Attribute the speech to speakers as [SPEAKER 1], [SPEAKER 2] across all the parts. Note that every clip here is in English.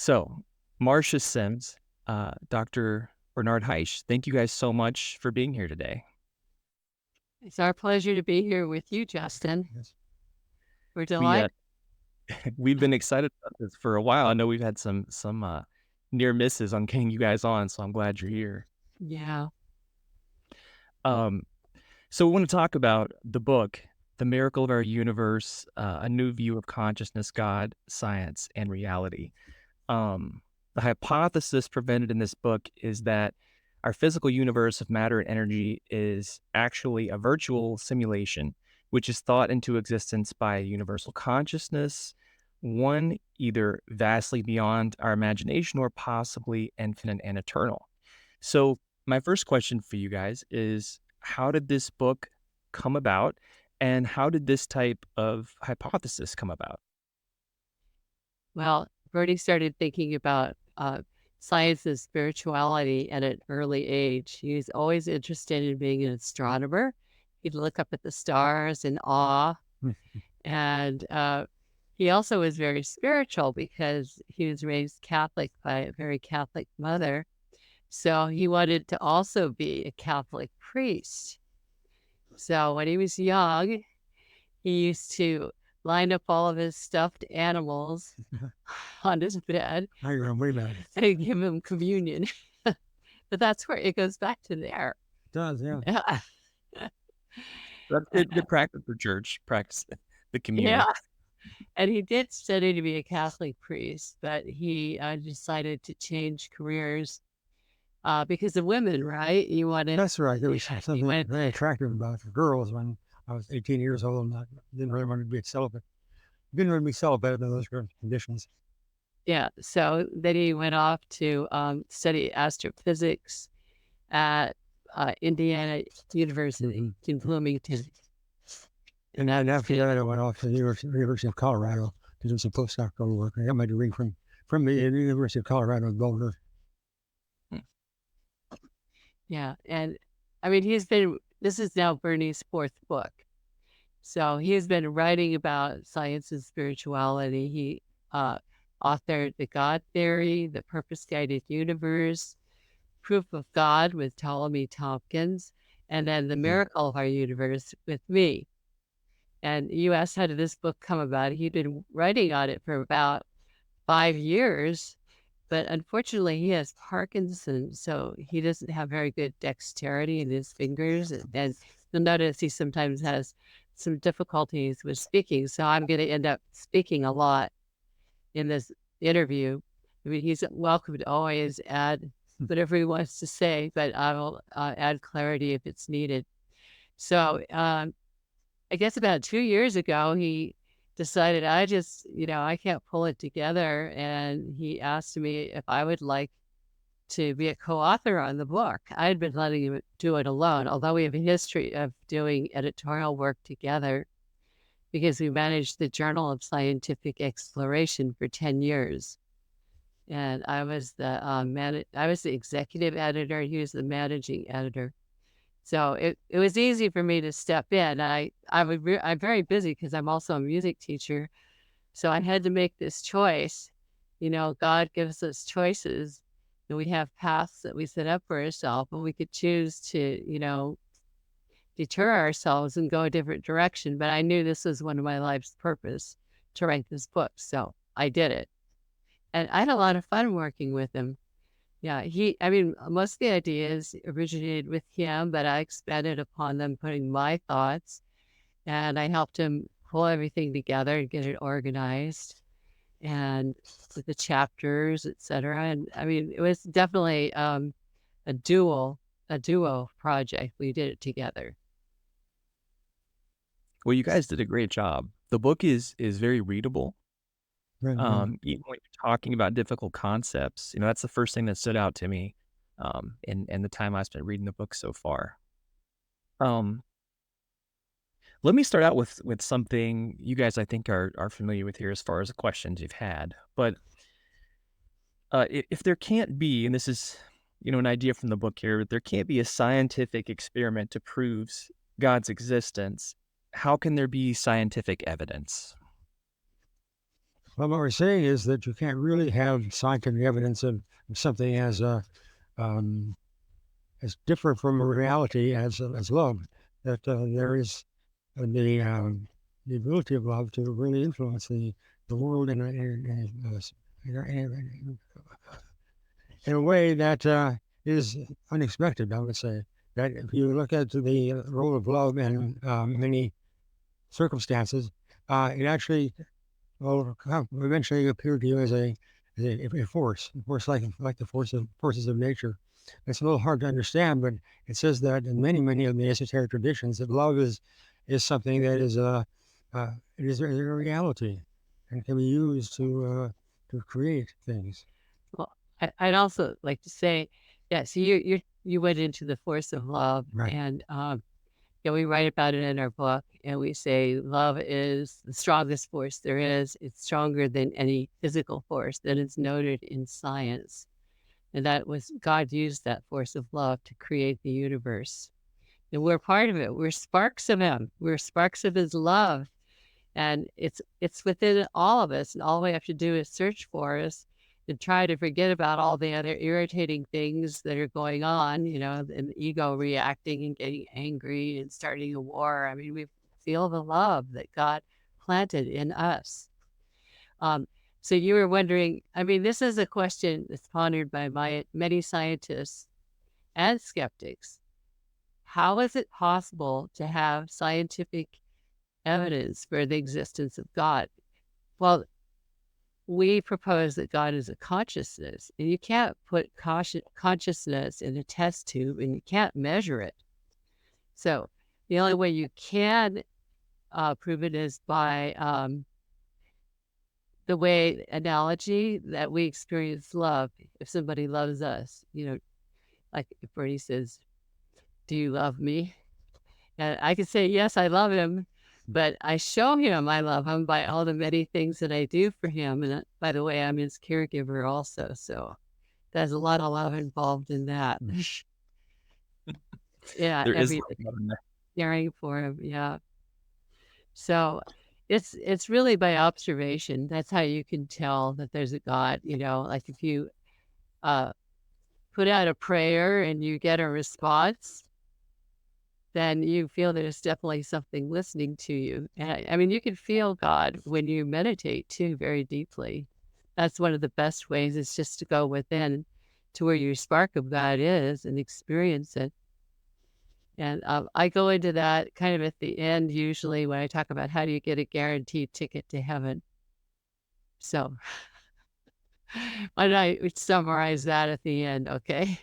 [SPEAKER 1] So, Marsha Sims, Dr. Bernard Haisch, thank you guys so much for being here today.
[SPEAKER 2] It's our pleasure to be here with you, Justin.
[SPEAKER 3] Yes.
[SPEAKER 2] We're
[SPEAKER 1] We
[SPEAKER 2] delighted.
[SPEAKER 1] we've been excited about this for a while. I know we've had some near misses on getting you guys on, so I'm glad you're here.
[SPEAKER 2] Yeah.
[SPEAKER 1] So we want to talk about the book, The Miracle of Our Universe, A New View of Consciousness, God, Science, and Reality. The hypothesis presented in this book is that our physical universe of matter and energy is actually a virtual simulation, which is thought into existence by a universal consciousness, one either vastly beyond our imagination or possibly infinite and eternal. So my first question for you guys is, how did this book come about, and how did this type of hypothesis come about?
[SPEAKER 2] Well, Bernie started thinking about science and spirituality at an early age. He was always interested in being an astronomer. He'd look up at the stars in awe. And he also was very spiritual because he was raised Catholic by a very Catholic mother. So he wanted to also be a Catholic priest. So when he was young, he used to line up all of his stuffed animals on his bed
[SPEAKER 3] I remember that.
[SPEAKER 2] and give him communion. But that's where it goes back to there.
[SPEAKER 3] It does, yeah.
[SPEAKER 2] Yeah.
[SPEAKER 1] That's good practice for church, practice the communion.
[SPEAKER 2] Yeah. And he did study to be a Catholic priest, but he decided to change careers because of women, right? You wanted.
[SPEAKER 3] That's right. There was something
[SPEAKER 2] went-
[SPEAKER 3] very attractive about the girls when I was 18 years old and I didn't really want to be celibate. Didn't really be celibate under those conditions.
[SPEAKER 2] Yeah. So then he went off to study astrophysics at Indiana University in Bloomington.
[SPEAKER 3] And then after that, I went off to the University of Colorado to do some postdoctoral work. I got my degree from the University of Colorado in Boulder.
[SPEAKER 2] Yeah. And I mean, this is now Bernie's fourth book. So he has been writing about science and spirituality. He authored The God Theory, The Purpose-Guided Universe, Proof of God with Ptolemy Tompkins, and then The Miracle of Our Universe with me. And you asked, how did this book come about? He'd been writing on it for about 5 years, but unfortunately he has Parkinson's, so he doesn't have very good dexterity in his fingers. And you'll notice he sometimes has some difficulties with speaking. So I'm going to end up speaking a lot in this interview. I mean, he's welcome to always add whatever he wants to say, but I will add clarity if it's needed. So I guess about 2 years ago, he decided I can't pull it together. And he asked me if I would like to be a co-author on the book. I had been letting him do it alone, although we have a history of doing editorial work together because we managed the Journal of Scientific Exploration for 10 years. And I was the executive editor. He was the managing editor. So it was easy for me to step in. I'm very busy because I'm also a music teacher. So I had to make this choice. God gives us choices, and we have paths that we set up for ourselves, and we could choose to, deter ourselves and go a different direction. But I knew this was one of my life's purpose, to write this book. So I did it. And I had a lot of fun working with him. Yeah, most of the ideas originated with him, but I expanded upon them, putting my thoughts, and I helped him pull everything together and get it organized, and with the chapters, etc. And I mean, it was definitely a duo project. We did it together.
[SPEAKER 1] Well, you guys did a great job. The book is very readable. Even when you're talking about difficult concepts, that's the first thing that stood out to me in the time I spent reading the book so far. Let me start out with something you guys, I think, are familiar with here as far as the questions you've had. But if there can't be, and this is, an idea from the book here, there can't be a scientific experiment to prove God's existence, how can there be scientific evidence?
[SPEAKER 3] Well, what we're saying is that you can't really have scientific evidence of something as different from a reality as love. That there is the ability of love to really influence the world in a way that is unexpected. I would say that if you look at the role of love in many circumstances, it actually will eventually appear to you as a force like the forces of nature. It's a little hard to understand, but it says that in many of the esoteric traditions, that love is something that is it is a reality and can be used to create things.
[SPEAKER 2] Well, I'd also like to say, yeah, so you went into the force of love,
[SPEAKER 3] Right.
[SPEAKER 2] and yeah, we write about it in our book, and we say love is the strongest force there is. It's stronger than any physical force that is noted in science. And that was God used that force of love to create the universe. And we're part of it. We're sparks of him. We're sparks of his love. And it's within all of us. And all we have to do is search for us and try to forget about all the other irritating things that are going on, and the ego reacting and getting angry and starting a war. I mean, we feel the love that God planted in us. So you were wondering, I mean, this is a question that's pondered by many scientists and skeptics. How is it possible to have scientific evidence for the existence of God? Well, we propose that God is a consciousness, and you can't put consciousness in a test tube, and you can't measure it. So the only way you can prove it is by the way analogy that we experience love. If somebody loves us, like if Bernie says, "Do you love me?" And I can say, "Yes, I love him," but I show him I love him by all the many things that I do for him. And by the way, I'm his caregiver also, so there's a lot of love involved in that. Yeah,
[SPEAKER 1] There is
[SPEAKER 2] everything,
[SPEAKER 1] love in there.
[SPEAKER 2] caring for him. Yeah. So it's really by observation. That's how you can tell that there's a God. Like if you uh, put out a prayer and you get a response, then you feel there's definitely something listening to you. And I mean, you can feel God when you meditate too, very deeply. That's one of the best ways, is just to go within to where your spark of God is and experience it. And I go into that kind of at the end, usually when I talk about how do you get a guaranteed ticket to heaven. So why don't I summarize that at the end, okay?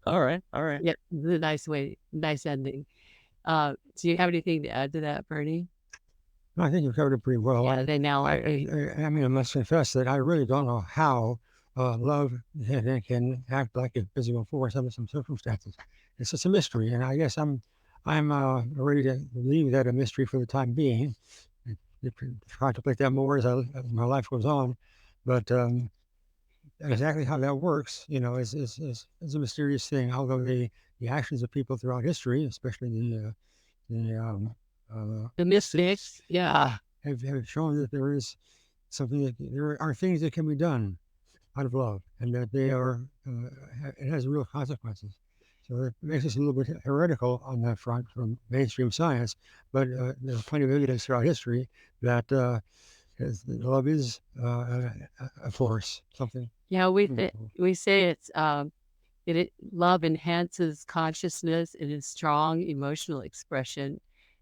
[SPEAKER 1] All right.
[SPEAKER 2] Yeah, the nice ending. Do you have anything to add to that, Bernie?
[SPEAKER 3] I think you've covered it pretty well.
[SPEAKER 2] Yeah, they now.
[SPEAKER 3] I mean, I must confess that I really don't know how love can act like a physical force under some circumstances. It's just a mystery, and I guess I'm ready to leave that a mystery for the time being. Contemplate that more as my life goes on, but exactly how that works, is a mysterious thing. Although the actions of people throughout history, especially
[SPEAKER 2] The mystics, yeah.
[SPEAKER 3] have shown that there is something that there are things that can be done out of love, and that they are it has real consequences. So it makes us a little bit heretical on that front from mainstream science, but there's plenty of evidence throughout history that love is a force, something.
[SPEAKER 2] Yeah, we say it's love enhances consciousness. It is strong emotional expression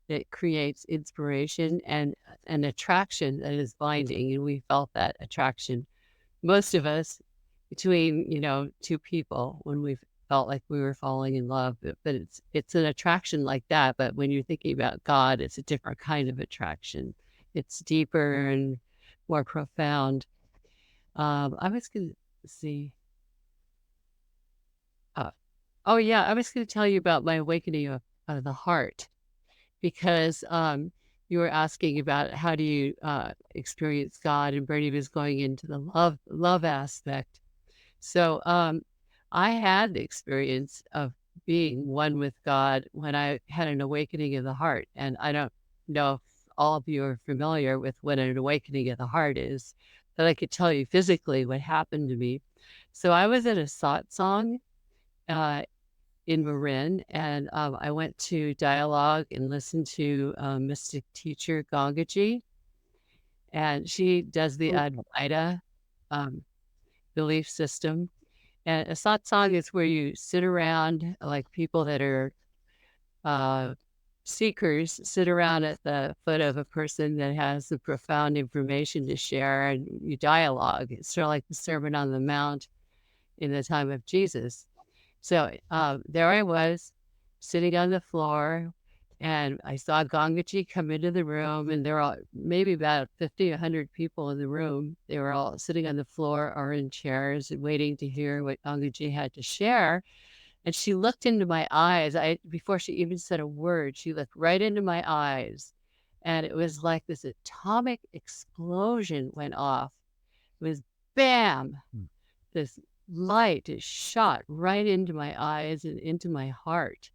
[SPEAKER 2] that creates inspiration and an attraction that is binding. And we felt that attraction, most of us, between two people when we felt like we were falling in love. But it's an attraction like that. But when you're thinking about God, it's a different kind of attraction. It's deeper and more profound. I was going to see. Oh yeah, I was going to tell you about my awakening of the heart, because you were asking about how do you experience God, and Bernie was going into the love aspect. So I had the experience of being one with God when I had an awakening of the heart, and I don't know if all of you are familiar with what an awakening of the heart is, that I could tell you physically what happened to me. So I was at a satsang uh, in Marin, and I went to dialogue and listened to mystic teacher Gangaji, and she does the Advaita um, belief system. And a satsang is where you sit around like people that are uh, seekers sit around at the foot of a person that has the profound information to share, and you dialogue. It's sort of like the Sermon on the Mount in the time of Jesus. So there I was sitting on the floor, and I saw Gangaji come into the room, and there were maybe about 50, 100 people in the room. They were all sitting on the floor or in chairs and waiting to hear what Gangaji had to share. And she looked into my eyes. Before she even said a word, she looked right into my eyes. And it was like this atomic explosion went off. It was bam! This light is shot right into my eyes and into my heart.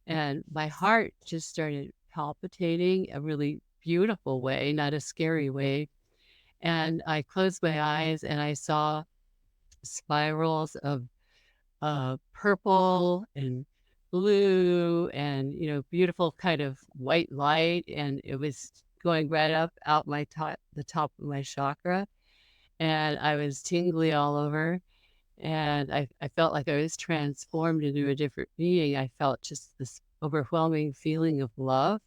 [SPEAKER 2] And my heart just started palpitating a really beautiful way, not a scary way. And I closed my eyes and I saw spirals of purple and blue and, beautiful kind of white light. And it was going right up out the top of my chakra. And I was tingly all over. And I felt like I was transformed into a different being. I felt just this overwhelming feeling of love.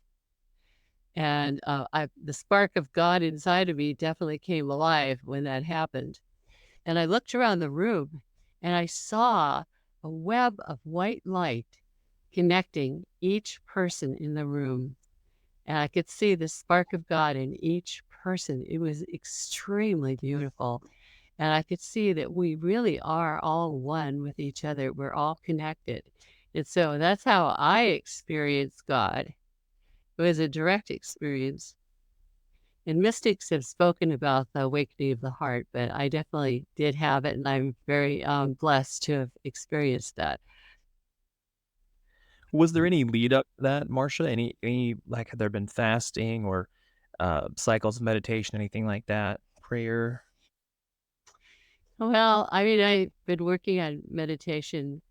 [SPEAKER 2] And the spark of God inside of me definitely came alive when that happened. And I looked around the room and I saw a web of white light connecting each person in the room. And I could see the spark of God in each person. It was extremely beautiful. And I could see that we really are all one with each other. We're all connected. And so that's how I experienced God. It was a direct experience. And mystics have spoken about the awakening of the heart, but I definitely did have it, and I'm very blessed to have experienced that.
[SPEAKER 1] Was there any lead up to that, Marsha? Any like, had there been fasting or cycles of meditation, anything like that? Prayer?
[SPEAKER 2] Well, I mean, I've been working on meditation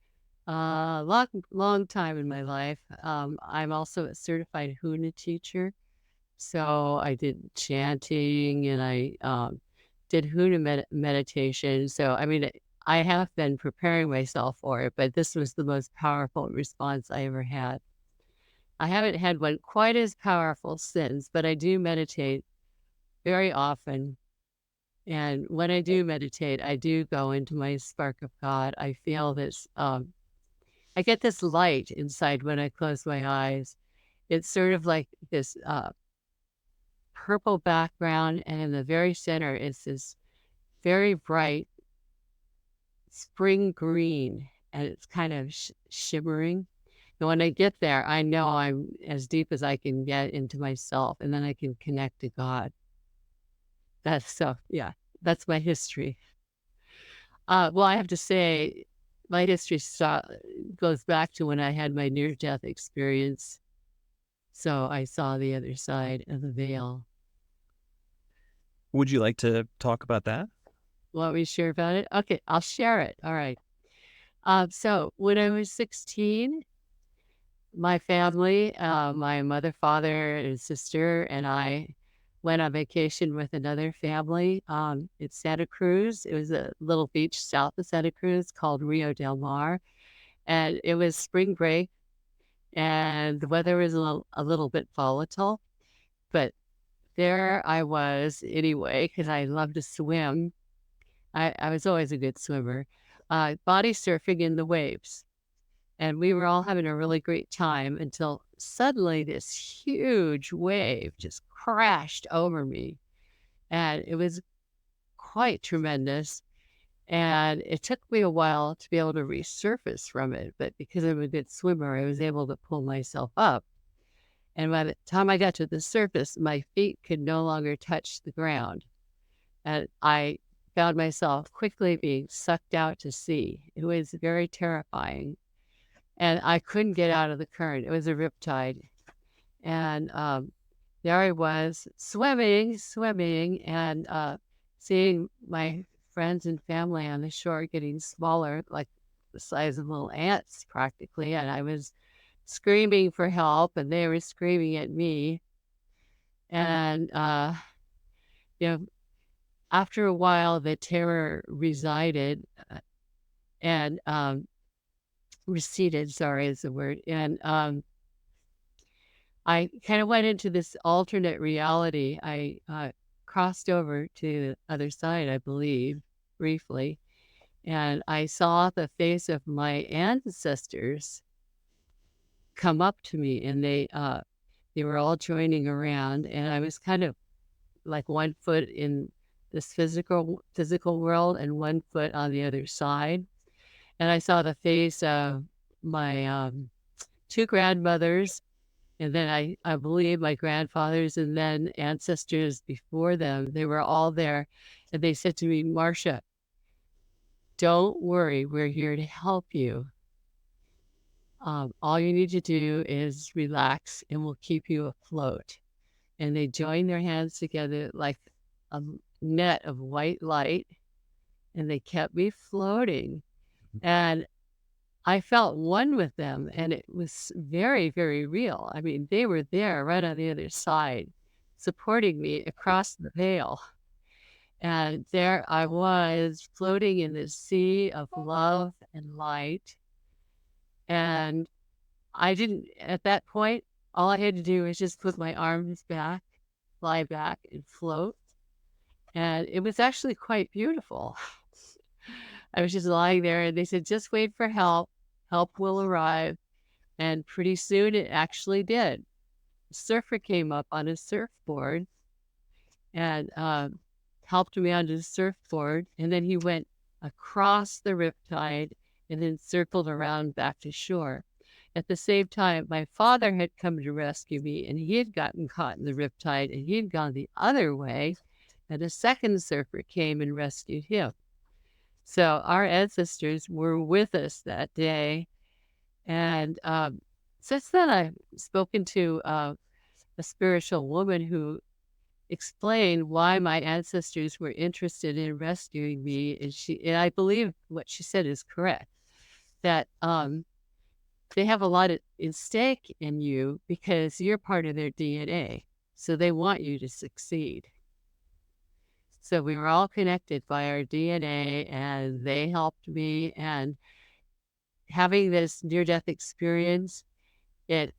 [SPEAKER 2] a long time in my life. I'm also a certified Huna teacher. So I did chanting and I did Huna meditation. So, I mean, I have been preparing myself for it, but this was the most powerful response I ever had. I haven't had one quite as powerful since, but I do meditate very often. And when I do meditate, I do go into my spark of God. I feel this, I get this light inside when I close my eyes. It's sort of like this purple background, and in the very center is this very bright spring green, and it's kind of shimmering. And when I get there, I know I'm as deep as I can get into myself, and then I can connect to God. Yeah, that's my history. Well, I have to say, my history goes back to when I had my near-death experience. So I saw the other side of the veil.
[SPEAKER 1] Would you like to talk about that?
[SPEAKER 2] Want me to share about it? Okay, I'll share it. All right. So when I was 16, my family, my mother, father, and sister, and I went on vacation with another family in Santa Cruz. It was a little beach south of Santa Cruz called Rio del Mar. And it was spring break, and the weather was a little bit volatile. But there I was anyway, because I love to swim. I was always a good swimmer, body surfing in the waves. And we were all having a really great time until suddenly this huge wave just crashed over me. And it was quite tremendous. And it took me a while to be able to resurface from it. But because I'm a good swimmer, I was able to pull myself up. And by the time I got to the surface, my feet could no longer touch the ground. And I found myself quickly being sucked out to sea. It was very terrifying. And I couldn't get out of the current. It was a riptide. And there I was swimming, and seeing my friends and family on the shore getting smaller, like the size of little ants practically. And I was screaming for help, and they were screaming at me. And, you know, after a while, the terror resided and receded, sorry is the word. And I kind of went into this alternate reality. I crossed over to the other side, I believe, briefly, and I saw the face of my ancestors come up to me, and they were all joining around, and I was kind of like one foot in this physical world and one foot on the other side. And I saw the face of my two grandmothers, and then I believe my grandfathers, and then ancestors before them. They were all there, and they said to me, "Marsha, don't worry, we're here to help you. All you need to do is relax, and we'll keep you afloat." And they joined their hands together like a net of white light, and they kept me floating. And I felt one with them, and it was very, very real. I mean, they were there right on the other side, supporting me across the veil. And there I was floating in this sea of love and light. And I didn't, at that point, all I had to do was just put my arms back, lie back, and float. And it was actually quite beautiful. I was just lying there, and they said, "Just wait for help. Help will arrive." And pretty soon it actually did. A surfer came up on his surfboard and helped me onto the surfboard. And then he went across the riptide and then circled around back to shore. At the same time, my father had come to rescue me, and he had gotten caught in the riptide, and he had gone the other way. And a second surfer came and rescued him. So our ancestors were with us that day. And since then, I've spoken to a spiritual woman who explained why my ancestors were interested in rescuing me. And I believe what she said is correct, that they have a lot in stake in you because you're part of their DNA. So they want you to succeed. So we were all connected by our DNA, and they helped me. And having this near-death experience, it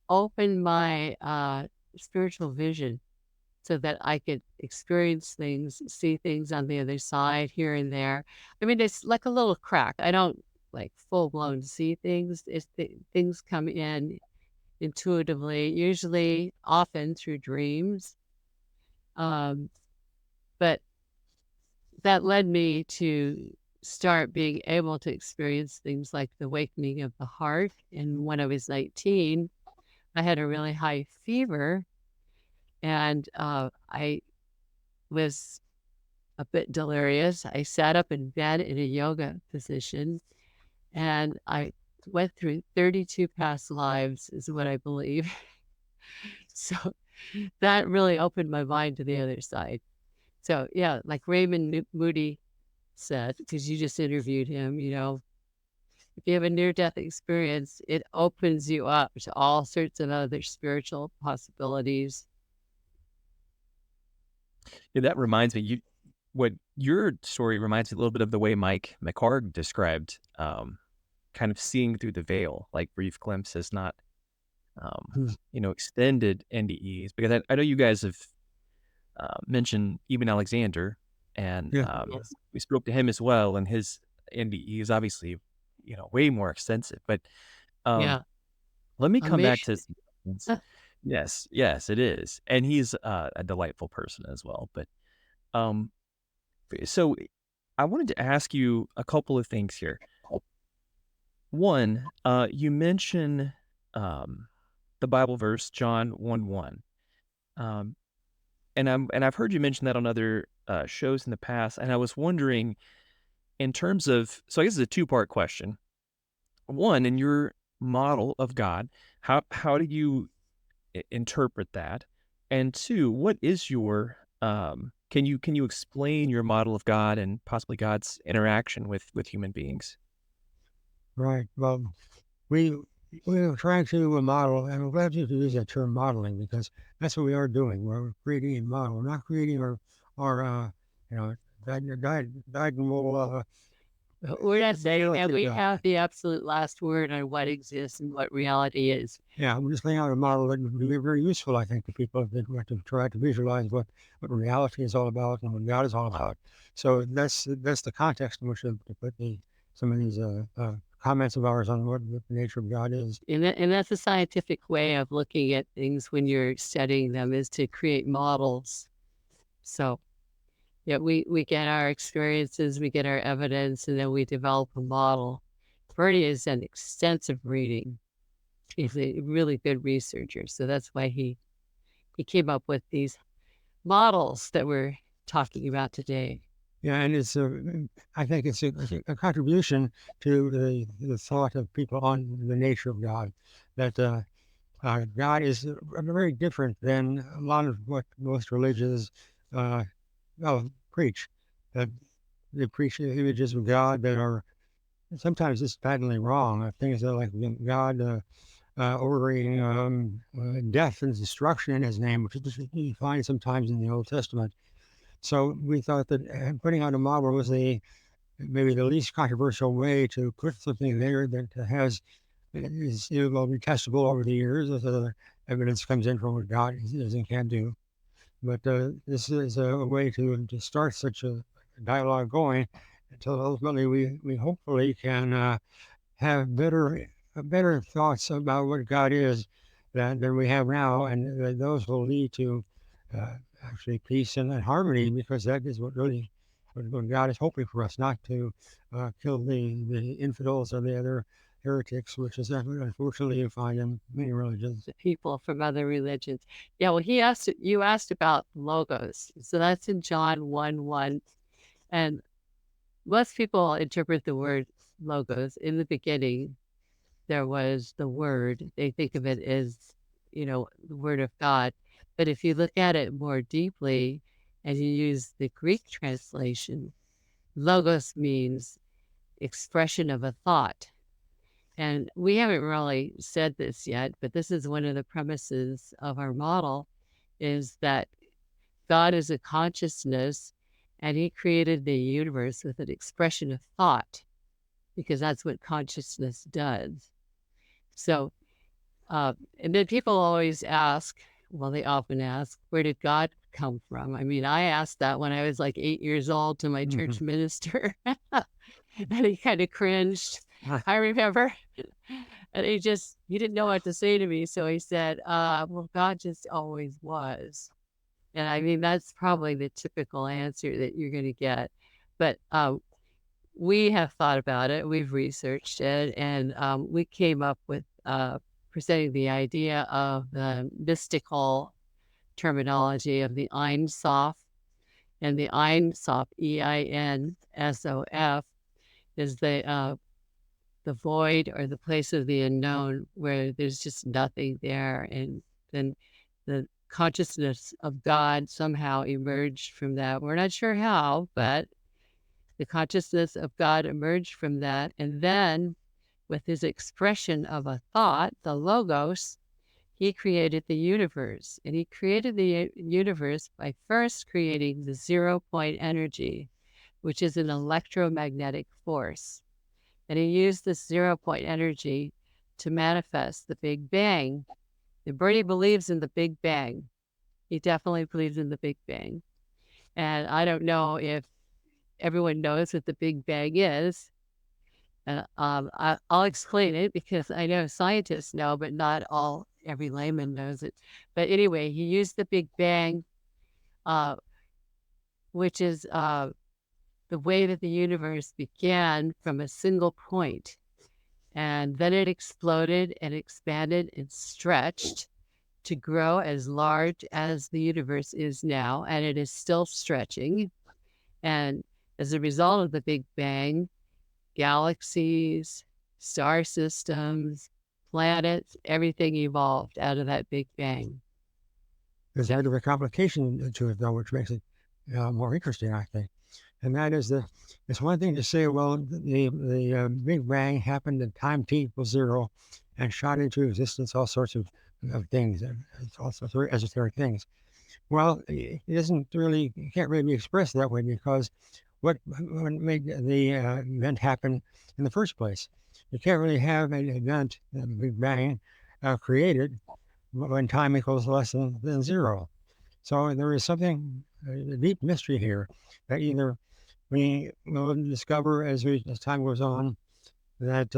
[SPEAKER 2] opened my spiritual vision so that I could experience things, see things on the other side here and there. I mean, it's like a little crack. I don't like full-blown see things. Things come in intuitively, usually often through dreams. But that led me to start being able to experience things like the awakening of the heart. And when I was 19, I had a really high fever, and I was a bit delirious. I sat up in bed in a yoga position, and I went through 32 past lives, is what I believe. So that really opened my mind to the other side. So yeah, like Raymond Moody said, because you just interviewed him, if you have a near-death experience, it opens you up to all sorts of other spiritual possibilities.
[SPEAKER 1] Yeah, that reminds me, what your story reminds me a little bit of the way Mike McHargue described kind of seeing through the veil, like brief glimpses, not extended NDEs. Because I know you guys have mentioned Eben Alexander, and
[SPEAKER 3] Yeah.
[SPEAKER 2] Yes.
[SPEAKER 1] we spoke to him as well, and his NDE is obviously way more extensive. But
[SPEAKER 2] Yeah.
[SPEAKER 1] let me come back to
[SPEAKER 2] Amazing.
[SPEAKER 1] yes, it is, and he's a delightful person as well. But so I wanted to ask you a couple of things here. One, you mentioned the Bible verse John 1:1, and I've heard you mention that on other shows in the past, and I was wondering, in terms of, so I guess it's a two-part question. One, in your model of God, how do you interpret that? And two, what is your can you explain your model of God and possibly God's interaction with human beings?
[SPEAKER 3] Right. Well, we we're trying to model, and I'm glad you use that term modeling because that's what we are doing. We're creating a model. We're not creating our you know diagonal
[SPEAKER 2] We're not saying that
[SPEAKER 3] reality
[SPEAKER 2] we
[SPEAKER 3] of God.
[SPEAKER 2] have the absolute last word on what exists and what reality is.
[SPEAKER 3] Yeah, we're just laying out a model that would be very useful, I think, to people that want to try to visualize what reality is all about and what God is all about. So that's the context in which to put some of these comments of ours on what the nature of God is.
[SPEAKER 2] And that's a scientific way of looking at things when you're studying them, is to create models. So yeah, we get our experiences, we get our evidence, and then we develop a model. Bernie is an extensive reading. He's a really good researcher. So that's why he came up with these models that we're talking about today.
[SPEAKER 3] Yeah, and I think it's a contribution to the thought of people on the nature of God, that God is very different than a lot of what most religions preach. That they preach images of God that are sometimes just patently wrong. Things that like God ordering death and destruction in His name, which you find sometimes in the Old Testament. So we thought that putting out a model was maybe the least controversial way to put something there that will be testable over the years as evidence comes in from what God is and can do. But this is a way to start such a dialogue going until ultimately we hopefully can have better thoughts about what God is than we have now, and those will lead to uh, actually peace and harmony, because that is what God is hoping for us, not to kill the infidels or the other heretics, which is unfortunately you find in many religions.
[SPEAKER 2] People from other religions. Yeah, well, you asked about logos. So that's in John 1:1. And most people interpret the word logos. In the beginning, there was the word. They think of it as, the word of God. But if you look at it more deeply and you use the Greek translation, logos means expression of a thought. And we haven't really said this yet, but this is one of the premises of our model, is that God is a consciousness and He created the universe with an expression of thought, because that's what consciousness does. So, and then people always ask, well, they often ask, where did God come from? I mean, I asked that when I was like 8 years old to my church minister, and he kind of cringed. I remember. And he didn't know what to say to me. So he said, well, God just always was. And I mean, that's probably the typical answer that you're going to get. But we have thought about it. We've researched it. And we came up with presenting the idea of the mystical terminology of the Ein Sof. And the Ein Sof, EINSOF, is the void or the place of the unknown, where there's just nothing there. And then the consciousness of God somehow emerged from that. We're not sure how, but the consciousness of God emerged from that. And then with His expression of a thought, the logos, He created the universe. And He created the universe by first creating the 0-point energy, which is an electromagnetic force. And He used this 0-point energy to manifest the Big Bang. And Bernie believes in the Big Bang. He definitely believes in the Big Bang. And I don't know if everyone knows what the Big Bang is. And I'll explain it, because I know scientists know, but not every layman knows it. But anyway, he used the Big Bang, which is the way that the universe began from a single point. And then it exploded and expanded and stretched to grow as large as the universe is now. And it is still stretching. And as a result of the Big Bang, galaxies, star systems, planets, everything evolved out of that Big Bang.
[SPEAKER 3] there's a bit of a complication to it, though, which makes it more interesting, I think. And that is that it's one thing to say, well, the Big Bang happened at time t equals 0 and shot into existence all sorts of things, all sorts of esoteric things. Well, it isn't really, it can't really be expressed that way, because what made the event happen in the first place? You can't really have an event, the Big Bang, created when time equals less than 0. So there is something, a deep mystery here, that either we will discover as time goes on that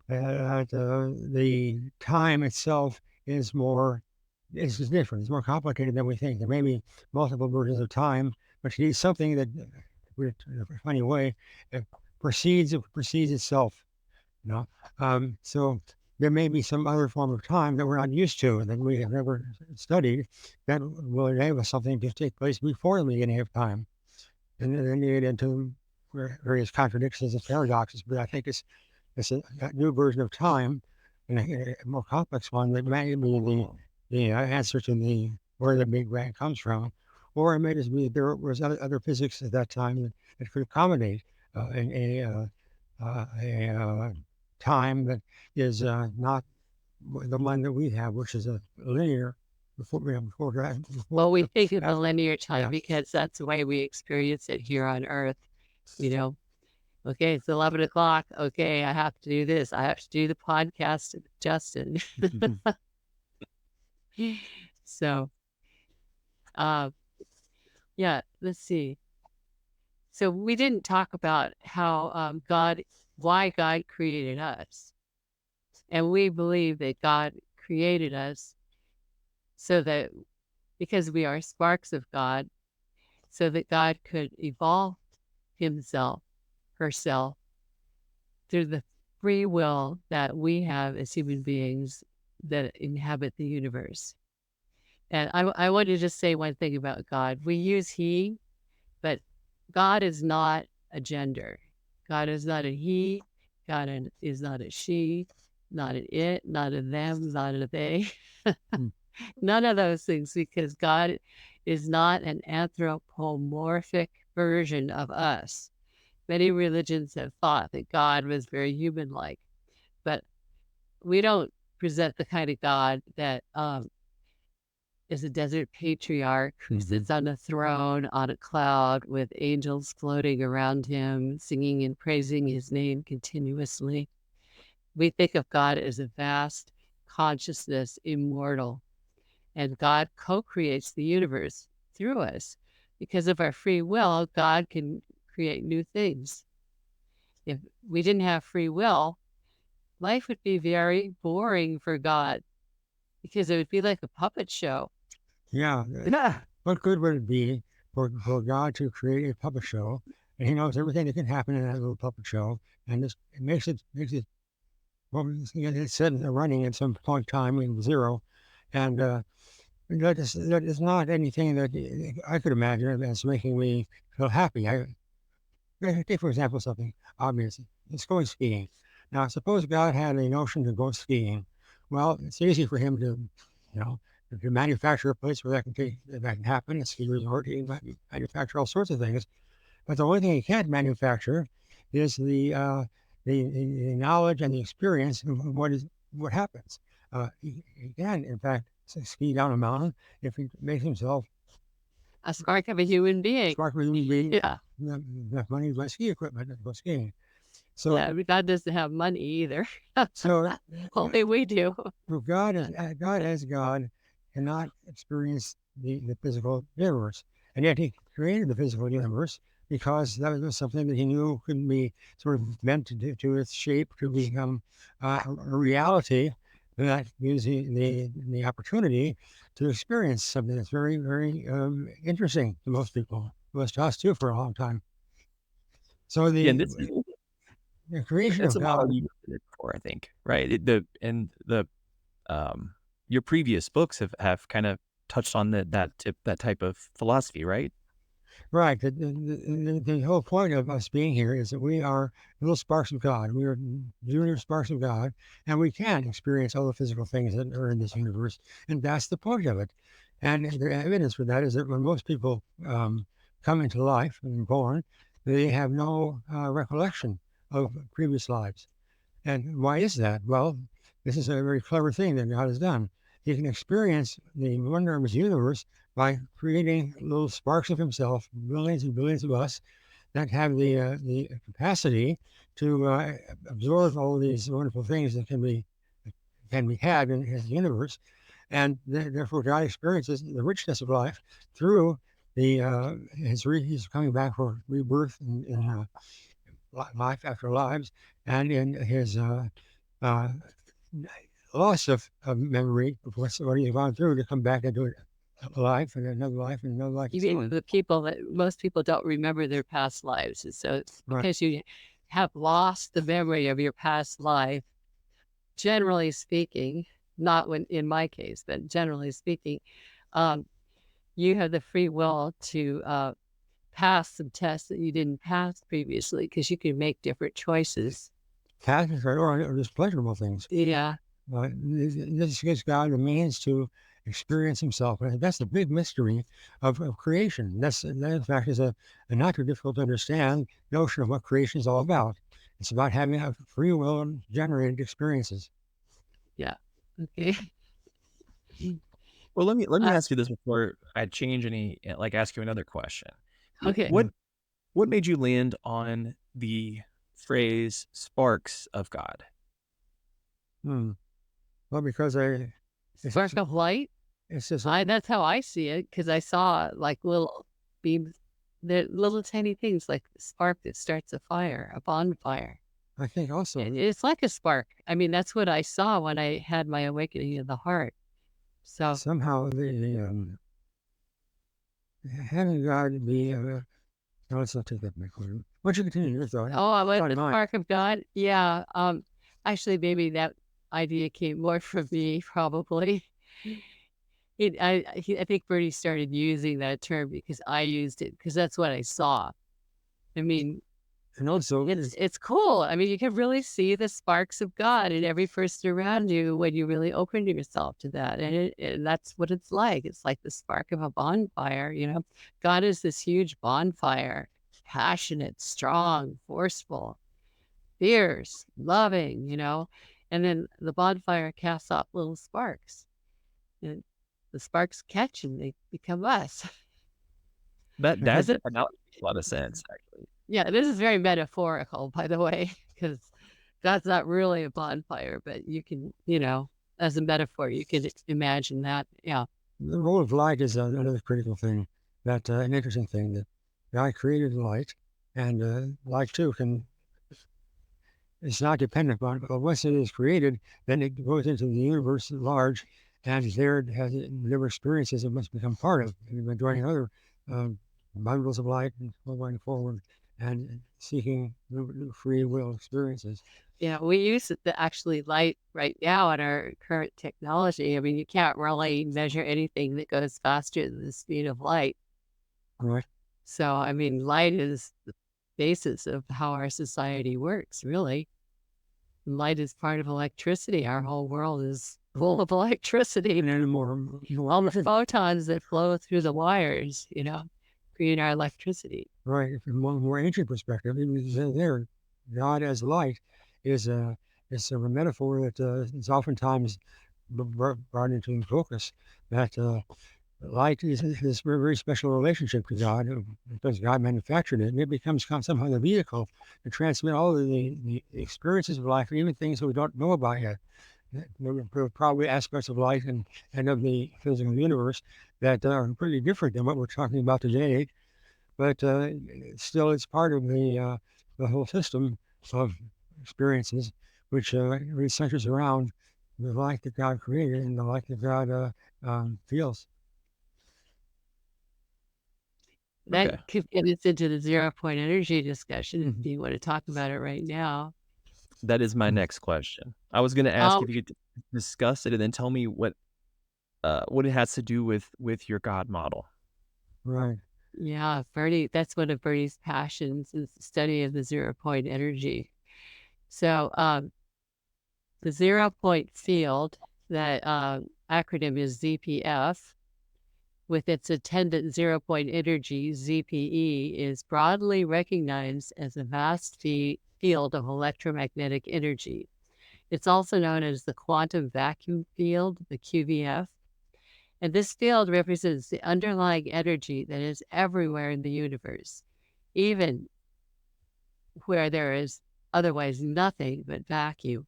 [SPEAKER 3] the time itself is different. It's more complicated than we think. There may be multiple versions of time, but you need something that, in a funny way, precedes itself. So there may be some other form of time that we're not used to, that we have never studied, that will enable something to take place before the beginning of time. And then you get into various contradictions and paradoxes, but I think it's a new version of time, and a more complex one that may be the answer to where the Big Bang comes from, or it may just be there was other physics at that time that could accommodate a time that is not the one that we have, which is a linear.
[SPEAKER 2] Well, we think of a linear time because that's the way we experience it here on Earth. Okay, it's 11 o'clock. Okay, I have to do this. I have to do the podcast with Justin. So, yeah, let's see. So we didn't talk about how why God created us. And we believe that God created us so that, because we are sparks of God, so that God could evolve himself, herself, through the free will that we have as human beings that inhabit the universe. And I want to just say one thing about God. We use he, but God is not a gender. God is not a he. God is not a she, not an it, not a them, not a they. None of those things, because God is not an anthropomorphic version of us. Many religions have thought that God was very human-like, but we don't present the kind of God that is a desert patriarch who sits on a throne on a cloud with angels floating around him, singing and praising his name continuously. We think of God as a vast consciousness, immortal, and God co-creates the universe through us. Because of our free will, God can create new things. If we didn't have free will, life would be very boring for God, because it would be like a puppet show.
[SPEAKER 3] Yeah. What good would it be for God to create a puppet show, and he knows everything that can happen in that little puppet show, and just makes it well, it's set running at some point in time in 0, and that is not anything that I could imagine as making me feel happy. Take, for example, something obvious. It's going skiing. Now, suppose God had a notion to go skiing. Well, it's easy for him to, to manufacture a place where that can happen. A ski resort, he might manufacture all sorts of things. But the only thing he can't manufacture is the knowledge and the experience of what happens. He can, in fact, ski down a mountain if he makes himself
[SPEAKER 2] a spark of a human being.
[SPEAKER 3] Yeah. Enough money to buy ski equipment to go skiing. So
[SPEAKER 2] God doesn't have money either.
[SPEAKER 3] So
[SPEAKER 2] only we do.
[SPEAKER 3] God as God cannot experience the physical universe, and yet he created the physical universe because that was something that he knew could be sort of meant to its shape to become a reality that gives the opportunity to experience something that's very, very interesting to most people. It was to us too for a long time. So the creation
[SPEAKER 1] That's
[SPEAKER 3] of
[SPEAKER 1] a
[SPEAKER 3] God.
[SPEAKER 1] model you did it for, I think, right? Your previous books have kind of touched on that type of philosophy, right?
[SPEAKER 3] Right. The whole point of us being here is that we are little sparks of God. We are junior sparks of God, and we can experience all the physical things that are in this universe. And that's the point of it. And the evidence for that is that when most people come into life and born, they have no recollection of previous lives. And why is that? Well, this is a very clever thing that God has done. He can experience the wonder of his universe by creating little sparks of himself, billions and billions of us, that have the capacity to absorb all these wonderful things that can be had in his universe, and therefore God experiences the richness of life through he's coming back for rebirth in life after lives, and in his loss of memory of what he's gone through to come back into life and another life and another life.
[SPEAKER 2] You mean the people that most people don't remember their past lives. And so it's
[SPEAKER 3] Right.
[SPEAKER 2] because you have lost the memory of your past life, generally speaking, not when in my case, but generally speaking, you have the free will to pass some tests that you didn't pass previously because you can make different choices.
[SPEAKER 3] Passions or just pleasurable things.
[SPEAKER 2] Yeah.
[SPEAKER 3] This gives God the means to experience himself. And that's the big mystery of creation. That, in fact, is a not too difficult to understand notion of what creation is all about. It's about having a free will and generated experiences.
[SPEAKER 2] Yeah. Okay.
[SPEAKER 1] Well, let me ask you this before I change ask you another question.
[SPEAKER 2] Okay.
[SPEAKER 1] What made you land on the phrase "sparks of God"?
[SPEAKER 3] Well, because
[SPEAKER 2] Spark of light.
[SPEAKER 3] It's just
[SPEAKER 2] that's how I see it, because I saw like little beams, the little tiny things like the spark that starts a fire, a bonfire.
[SPEAKER 3] I think also
[SPEAKER 2] It's like a spark. I mean, that's what I saw when I had my awakening of the heart. So
[SPEAKER 3] somehow having God be let's not take that back. Why don't you continue your thought?
[SPEAKER 2] the spark of God. Yeah. Actually, maybe that idea came more from me, probably. I think Bernie started using that term because I used it because that's what I saw. I mean,
[SPEAKER 3] and also
[SPEAKER 2] it's cool. I mean, you can really see the sparks of God in every person around you when you really open yourself to that. And that's what it's like. It's like the spark of a bonfire, God is this huge bonfire, passionate, strong, forceful, fierce, loving, and then the bonfire casts off little sparks. And the sparks catch and they become us.
[SPEAKER 1] That makes a lot of sense, actually.
[SPEAKER 2] Yeah, this is very metaphorical, by the way, because God's not really a bonfire, but you can, as a metaphor, you can imagine that. Yeah.
[SPEAKER 3] The role of light is another critical thing, that an interesting thing, that God created light, and light too it's not dependent upon it, but once it is created, then it goes into the universe at large, and there it has whatever experiences it must become part of, and joining other bundles of light and going forward and seeking new free will experiences.
[SPEAKER 2] Yeah, we use actually light right now in our current technology. I mean, you can't really measure anything that goes faster than the speed of light.
[SPEAKER 3] Right.
[SPEAKER 2] So, I mean, light is the basis of how our society works, really. Light is part of electricity. Our whole world is full of electricity.
[SPEAKER 3] And
[SPEAKER 2] all the photons that flow through the wires, create our electricity.
[SPEAKER 3] Right. From a more ancient perspective, there, God as light is a metaphor that is oftentimes brought into focus. That light is this very, very special relationship to God, because God manufactured it, and it becomes somehow the vehicle to transmit all of the experiences of life, even things that we don't know about yet. There are probably aspects of life and of the physical universe that are pretty different than what we're talking about today, but still it's part of the whole system of experiences, which really centers around the light that God created and the light that God feels.
[SPEAKER 2] That could get us into the 0-point energy discussion if you want to talk about it right now.
[SPEAKER 1] That is my next question. I was going to ask if you could discuss it and then tell me what it has to do with your God model.
[SPEAKER 3] Right.
[SPEAKER 2] Yeah, Bernie, that's one of Bernie's passions is the study of the 0 point energy. So the 0 point field, that acronym is ZPF, with its attendant 0 point energy, ZPE, is broadly recognized as a vast field of electromagnetic energy. It's also known as the quantum vacuum field, the QVF. And this field represents the underlying energy that is everywhere in the universe, even where there is otherwise nothing but vacuum.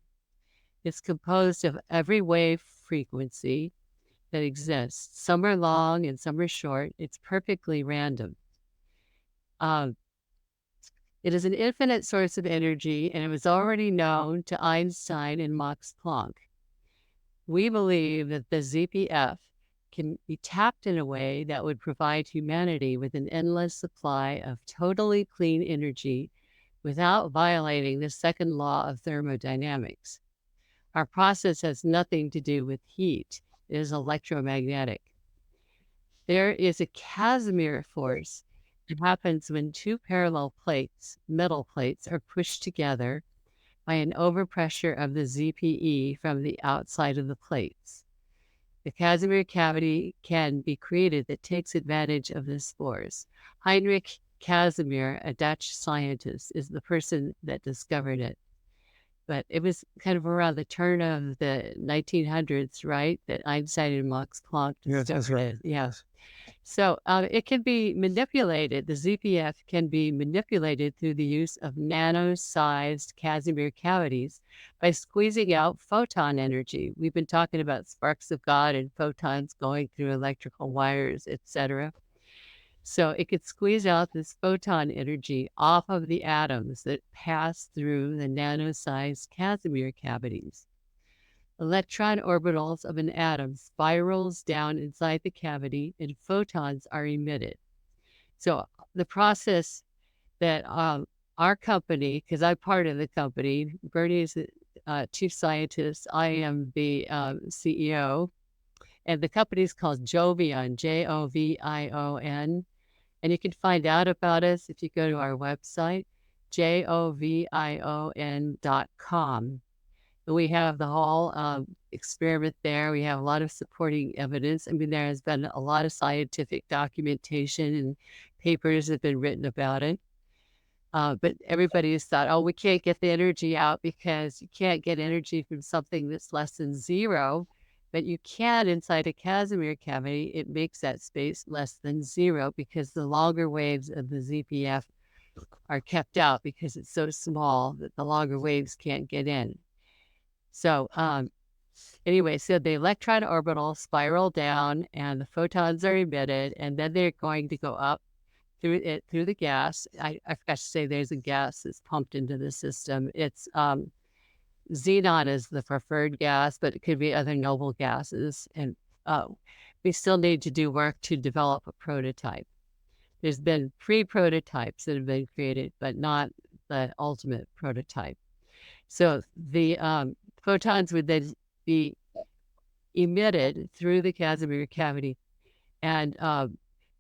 [SPEAKER 2] It's composed of every wave frequency that exists. Some are long and some are short. It's perfectly random. It is an infinite source of energy, and it was already known to Einstein and Max Planck. We believe that the ZPF can be tapped in a way that would provide humanity with an endless supply of totally clean energy without violating the second law of thermodynamics. Our process has nothing to do with heat. It is electromagnetic. There is a Casimir force that happens when two parallel plates, metal plates, are pushed together by an overpressure of the ZPE from the outside of the plates. The Casimir cavity can be created that takes advantage of this force. Heinrich Casimir, a Dutch scientist, is the person that discovered it. But it was kind of around the turn of the 1900s, right, that Einstein and Max Planck
[SPEAKER 3] Yes, that's
[SPEAKER 2] discovered
[SPEAKER 3] right.
[SPEAKER 2] it. Yeah. So it can be manipulated. The ZPF can be manipulated through the use of nano-sized Casimir cavities by squeezing out photon energy. We've been talking about sparks of God and photons going through electrical wires, etc. So it could squeeze out this photon energy off of the atoms that pass through the nano-sized Casimir cavities. Electron orbitals of an atom spirals down inside the cavity and photons are emitted. So the process that our company, because I'm part of the company, Bernie is the chief scientist, I am the CEO, and the company is called Jovion, Jovion. And you can find out about us if you go to our website, jovion.com. We have the whole experiment there. We have a lot of supporting evidence. I mean, there has been a lot of scientific documentation and papers have been written about it. But everybody has thought, oh, we can't get the energy out because you can't get energy from something that's less than zero. But you can inside a Casimir cavity. It makes that space less than zero because the longer waves of the ZPF are kept out because it's so small that the longer waves can't get in. So anyway, so the electron orbitals spiral down and the photons are emitted, and then they're going to go up through the gas. I forgot to say there's a gas that's pumped into the system. It's xenon is the preferred gas, but it could be other noble gases. And we still need to do work to develop a prototype. There's been pre-prototypes that have been created, but not the ultimate prototype. So the photons would then be emitted through the Casimir cavity and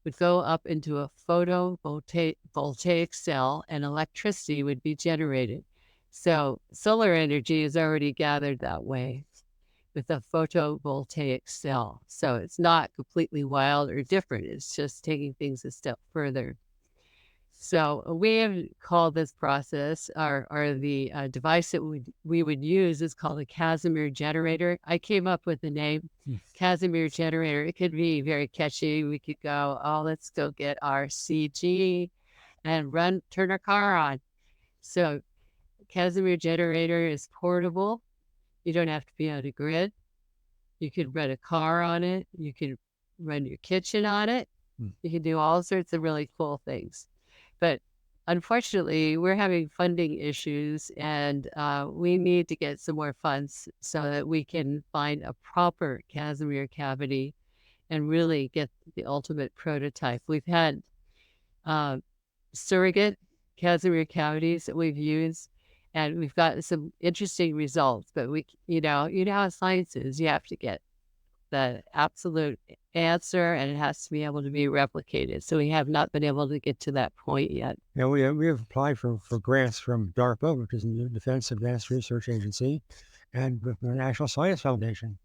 [SPEAKER 2] would go up into a photovoltaic cell, and electricity would be generated. So solar energy is already gathered that way with a photovoltaic cell. So it's not completely wild or different. It's just taking things a step further. So we have called this process, or the device that we would use is called a Casimir generator. I came up with the name Casimir generator. It could be very catchy. We could go, oh, let's go get our CG and turn our car on. So Casimir generator is portable. You don't have to be on a grid. You could run a car on it. You can run your kitchen on it. You can do all sorts of really cool things. But unfortunately, we're having funding issues, and we need to get some more funds so that we can find a proper Casimir cavity and really get the ultimate prototype. We've had surrogate Casimir cavities that we've used, and we've got some interesting results. But you know how science is. You have to get the absolute answer, and it has to be able to be replicated. So we have not been able to get to that point yet.
[SPEAKER 3] Yeah, we have applied for grants from DARPA, which is the Defense Advanced Research Agency, and with the National Science Foundation.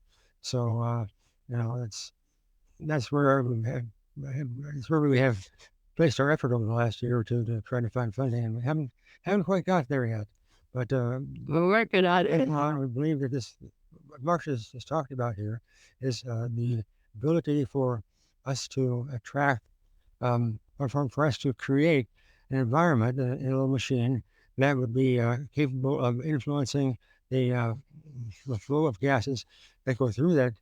[SPEAKER 3] So, that's where we have placed our effort over the last year or two to try to find funding, and we haven't quite got there yet. But
[SPEAKER 2] We're working on it.
[SPEAKER 3] we believe that what Marsha has talked about here is the ability for us to attract, or for us to create an environment, a little machine that would be capable of influencing the flow of gases that go through that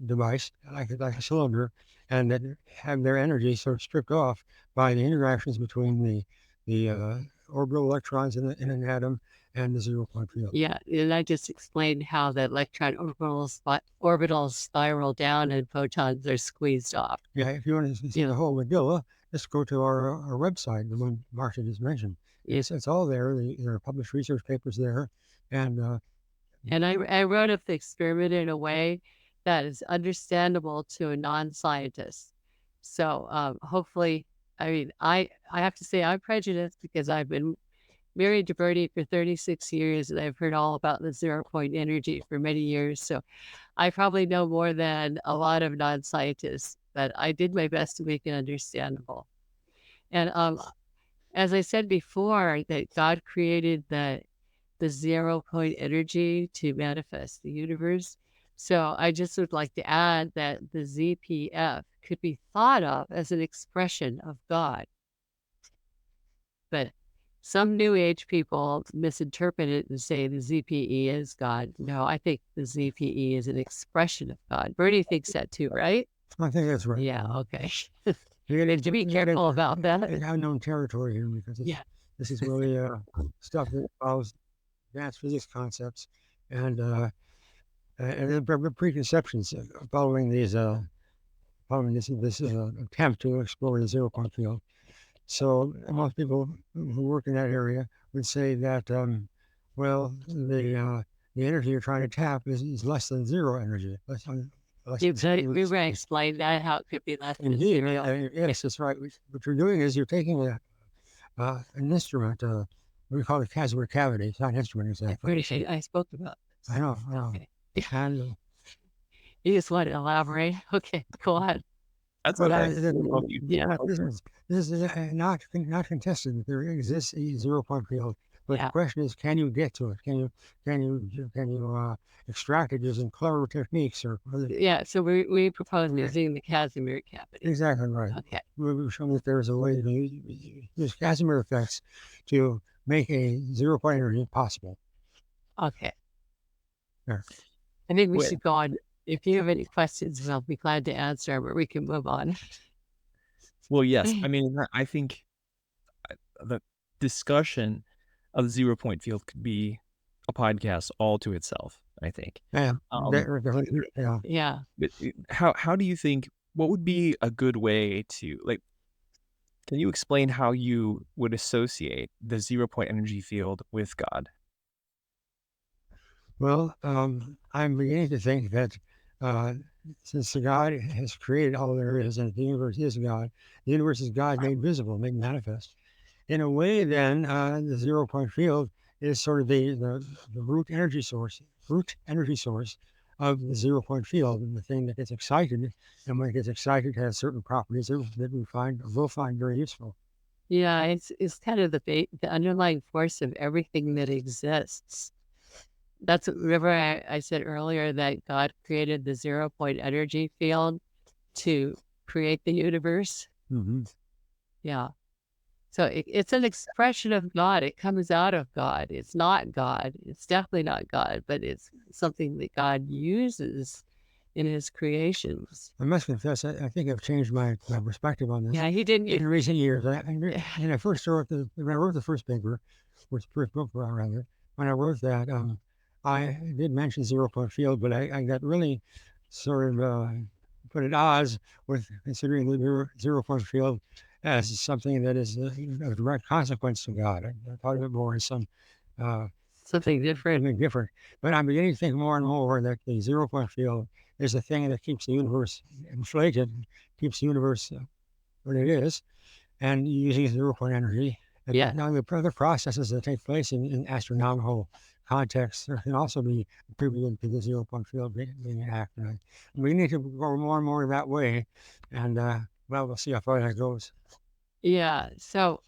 [SPEAKER 3] device, like a cylinder, and that have their energy sort of stripped off by the interactions between the orbital electrons in an atom and the 0-point field.
[SPEAKER 2] Yeah, and I just explained how the electron orbitals spiral down and photons are squeezed off.
[SPEAKER 3] Yeah, if you want to see the whole medulla, just go to our website, the one Marsha just mentioned. It's all there. There are published research papers there, and
[SPEAKER 2] I wrote up the experiment in a way that is understandable to a non-scientist. So hopefully, I mean, I have to say I'm prejudiced because I've been married to Bernie for 36 years, and I've heard all about the 0-point energy for many years. So I probably know more than a lot of non-scientists, but I did my best to make it understandable. And as I said before, that God created the 0-point energy to manifest the universe. So I just would like to add that the ZPF could be thought of as an expression of God. But some New Age people misinterpret it and say the ZPE is God. No, I think the ZPE is an expression of God. Bernie thinks that too, right?
[SPEAKER 3] I think that's right.
[SPEAKER 2] Yeah, okay.
[SPEAKER 3] You're going to
[SPEAKER 2] Be careful about that.
[SPEAKER 3] unknown territory here because this is really stuff that involves advanced physics concepts and preconceptions following this attempt to explore the 0-point field. So most people who work in that area would say that, the energy you're trying to tap is less than zero energy.
[SPEAKER 2] We were explain that, how it could be less than
[SPEAKER 3] Indeed,
[SPEAKER 2] zero.
[SPEAKER 3] yes, that's right. What you're doing is you're taking an instrument, we call it casimir cavity. It's not an instrument exactly.
[SPEAKER 2] British, I spoke about this.
[SPEAKER 3] I know.
[SPEAKER 2] Okay.
[SPEAKER 3] And,
[SPEAKER 2] You just want to elaborate? Okay, go on.
[SPEAKER 1] That's
[SPEAKER 3] but
[SPEAKER 1] okay.
[SPEAKER 2] Yeah.
[SPEAKER 3] this is not contested that there exists a 0-point field. But the question is, can you get to it? Can you extract it using clever techniques or?
[SPEAKER 2] Yeah. So we propose using the Casimir cavity.
[SPEAKER 3] Exactly right.
[SPEAKER 2] Okay.
[SPEAKER 3] We've shown that there's a way to use Casimir effects to make a 0-point energy possible.
[SPEAKER 2] Okay.
[SPEAKER 3] There.
[SPEAKER 2] I think we should go on. If you have any questions, I'll be glad to answer, but we can move on.
[SPEAKER 1] Well, yes. I mean, I think the discussion of the 0-point field could be a podcast all to itself, I think.
[SPEAKER 3] Yeah.
[SPEAKER 2] Yeah.
[SPEAKER 1] But how do you think, what would be a good way to, can you explain how you would associate the 0-point energy field with God?
[SPEAKER 3] Well, I'm beginning to think that since God has created all there is and the universe is God, the universe is God made visible, made manifest. In a way, then, the 0-point field is sort of the root energy source of the 0-point field, and the thing that gets excited, and when it gets excited, has certain properties that we'll find very useful.
[SPEAKER 2] Yeah, it's kind of the underlying force of everything that exists. That's, remember I said earlier that God created the 0-point energy field to create the universe?
[SPEAKER 3] Mm-hmm.
[SPEAKER 2] Yeah. So it's an expression of God. It comes out of God. It's not God. It's definitely not God, but it's something that God uses in his creations.
[SPEAKER 3] I must confess, I think I've changed my perspective on this.
[SPEAKER 2] Yeah, he didn't.
[SPEAKER 3] In recent years. And I first wrote when I wrote the first paper, or the first book rather, when I wrote that, I did mention 0-point field, but I got really sort of put at odds with considering the 0-point field as something that is a direct consequence of God. I thought of it more as some
[SPEAKER 2] Something different.
[SPEAKER 3] something different. But I'm beginning to think more and more that the 0 point field is the thing that keeps the universe inflated, keeps the universe what it is, and using 0 point energy. And
[SPEAKER 2] Yeah.
[SPEAKER 3] now the other processes that take place in astronomical context can also be attributed to the 0 point field being active. And we need to go more and more that way. And well, we'll see how far that goes.
[SPEAKER 2] Yeah. So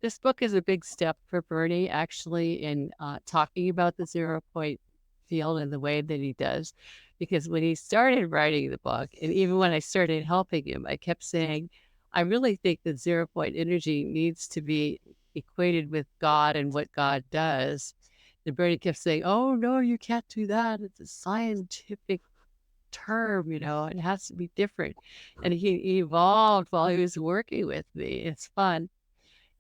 [SPEAKER 2] this book is a big step for Bernie, actually, in talking about the 0 point field in the way that he does. Because when he started writing the book, and even when I started helping him, I kept saying, I really think that 0 point energy needs to be equated with God and what God does. And Bernie kept saying, oh, no, you can't do that. It's a scientific term, it has to be different. And he evolved while he was working with me. It's fun.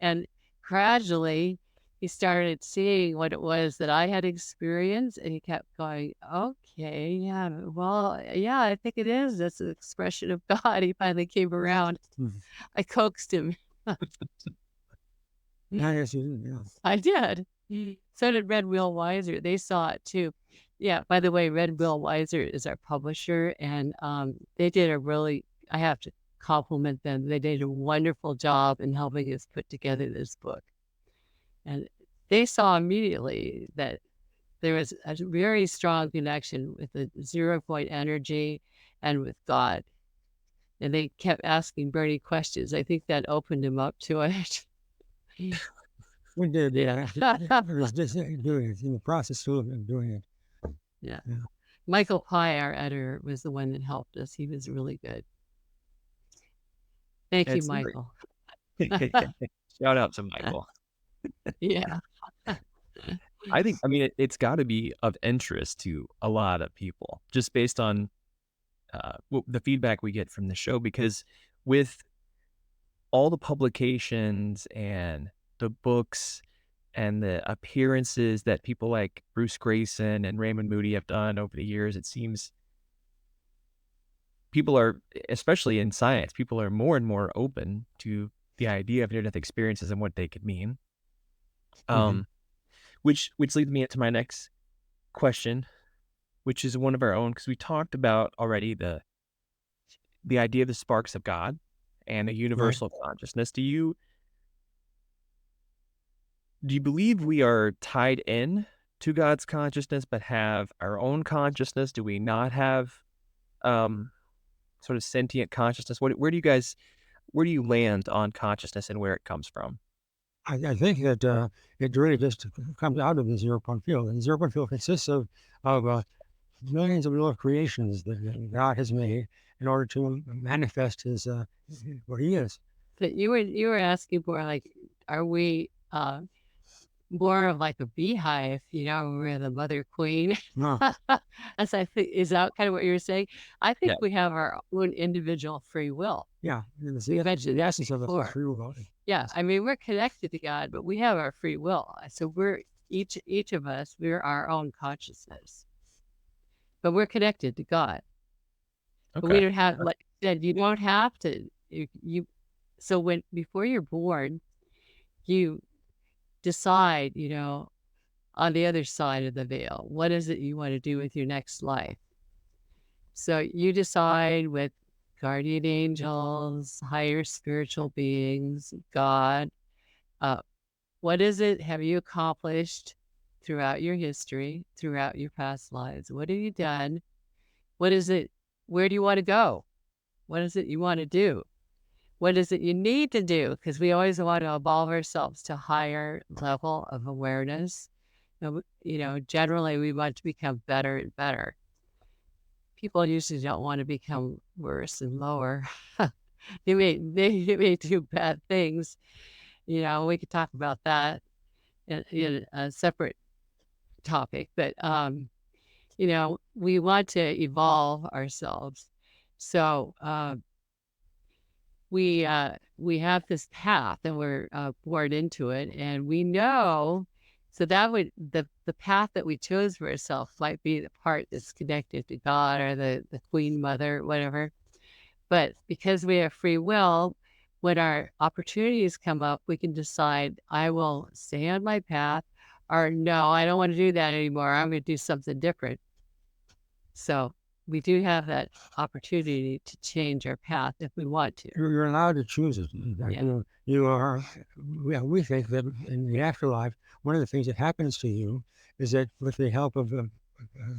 [SPEAKER 2] And gradually he started seeing what it was that I had experienced, and he kept going, okay, yeah, well, yeah, I think it is. That's an expression of God. He finally came around. I coaxed him.
[SPEAKER 3] Yeah.
[SPEAKER 2] I did. So did Red Wheel Weiser. They saw it too. Yeah, by the way, Red Wheel Weiser is our publisher, and they did I have to compliment them. They did a wonderful job in helping us put together this book. And they saw immediately that there was a very strong connection with the 0 point energy and with God. And they kept asking Bernie questions. I think that opened him up to it.
[SPEAKER 3] We did,
[SPEAKER 2] Yeah.
[SPEAKER 3] We was just doing it, in the process of doing it.
[SPEAKER 2] Yeah.
[SPEAKER 3] Yeah.
[SPEAKER 2] Michael Pye, our editor, was the one that helped us. He was really good. Thank you,
[SPEAKER 1] It's great.
[SPEAKER 2] Michael.
[SPEAKER 1] Shout out to Michael.
[SPEAKER 2] Yeah.
[SPEAKER 1] I think, it's got to be of interest to a lot of people, just based on the feedback we get from the show, because with all the publications and the books and the appearances that people like Bruce Grayson and Raymond Moody have done over the years, it seems people are, especially in science, people are more and more open to the idea of near-death experiences and what they could mean. Which leads me into my next question, which is one of our own, because we talked about already the idea of the sparks of God and a universal consciousness. Do you believe we are tied in to God's consciousness but have our own consciousness? Do we not have sort of sentient consciousness? Where do you land on consciousness and where it comes from?
[SPEAKER 3] I think that it really just comes out of the 0 point field. And the 0 point field consists of millions of little creations that God has made in order to manifest his what he is.
[SPEAKER 2] But you were asking more like, are we more of like a beehive, we're the mother queen? As I think, is that kind of what you were saying? I think we have our own individual free will.
[SPEAKER 3] Yeah, the essence of the free will.
[SPEAKER 2] Yeah, we're connected to God, but we have our free will. So we're each of us, we're our own consciousness, but we're connected to God.
[SPEAKER 1] Okay.
[SPEAKER 2] But we don't have, like I said, you don't have to. So before you're born, you decide, on the other side of the veil, what is it you want to do with your next life? So you decide with guardian angels, higher spiritual beings, God, what is it have you accomplished throughout your history, throughout your past lives? What have you done? What is it? Where do you want to go? What is it you want to do? What is it you need to do? Because we always want to evolve ourselves to a higher level of awareness. Generally we want to become better and better. People usually don't want to become worse and lower. They may do bad things. We could talk about that in a separate topic, but we want to evolve ourselves. So we have this path, and we're born into it, and we know. So that would the path that we chose for ourselves might be the part that's connected to God or the Queen Mother, whatever. But because we have free will, when our opportunities come up, we can decide, I will stay on my path, or no, I don't want to do that anymore. I'm going to do something different. So we do have that opportunity to change our path if we want to.
[SPEAKER 3] You're allowed to choose it.
[SPEAKER 2] Yeah.
[SPEAKER 3] You are. We think that in the afterlife, one of the things that happens to you is that with the help of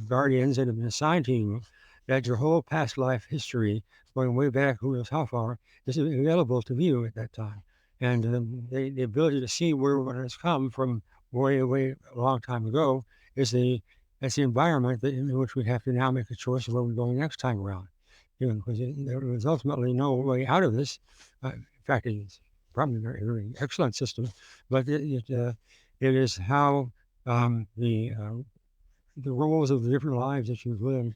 [SPEAKER 3] guardians that have been assigned to you, that your whole past life history, going way back, who knows how far, is available to view at that time. And the ability to see where one has come from way, way a long time ago that's the environment in which we have to now make a choice of where we're going next time around. Because there is ultimately no way out of this. In fact, it's probably a very, very excellent system, but it is how the roles of the different lives that you've lived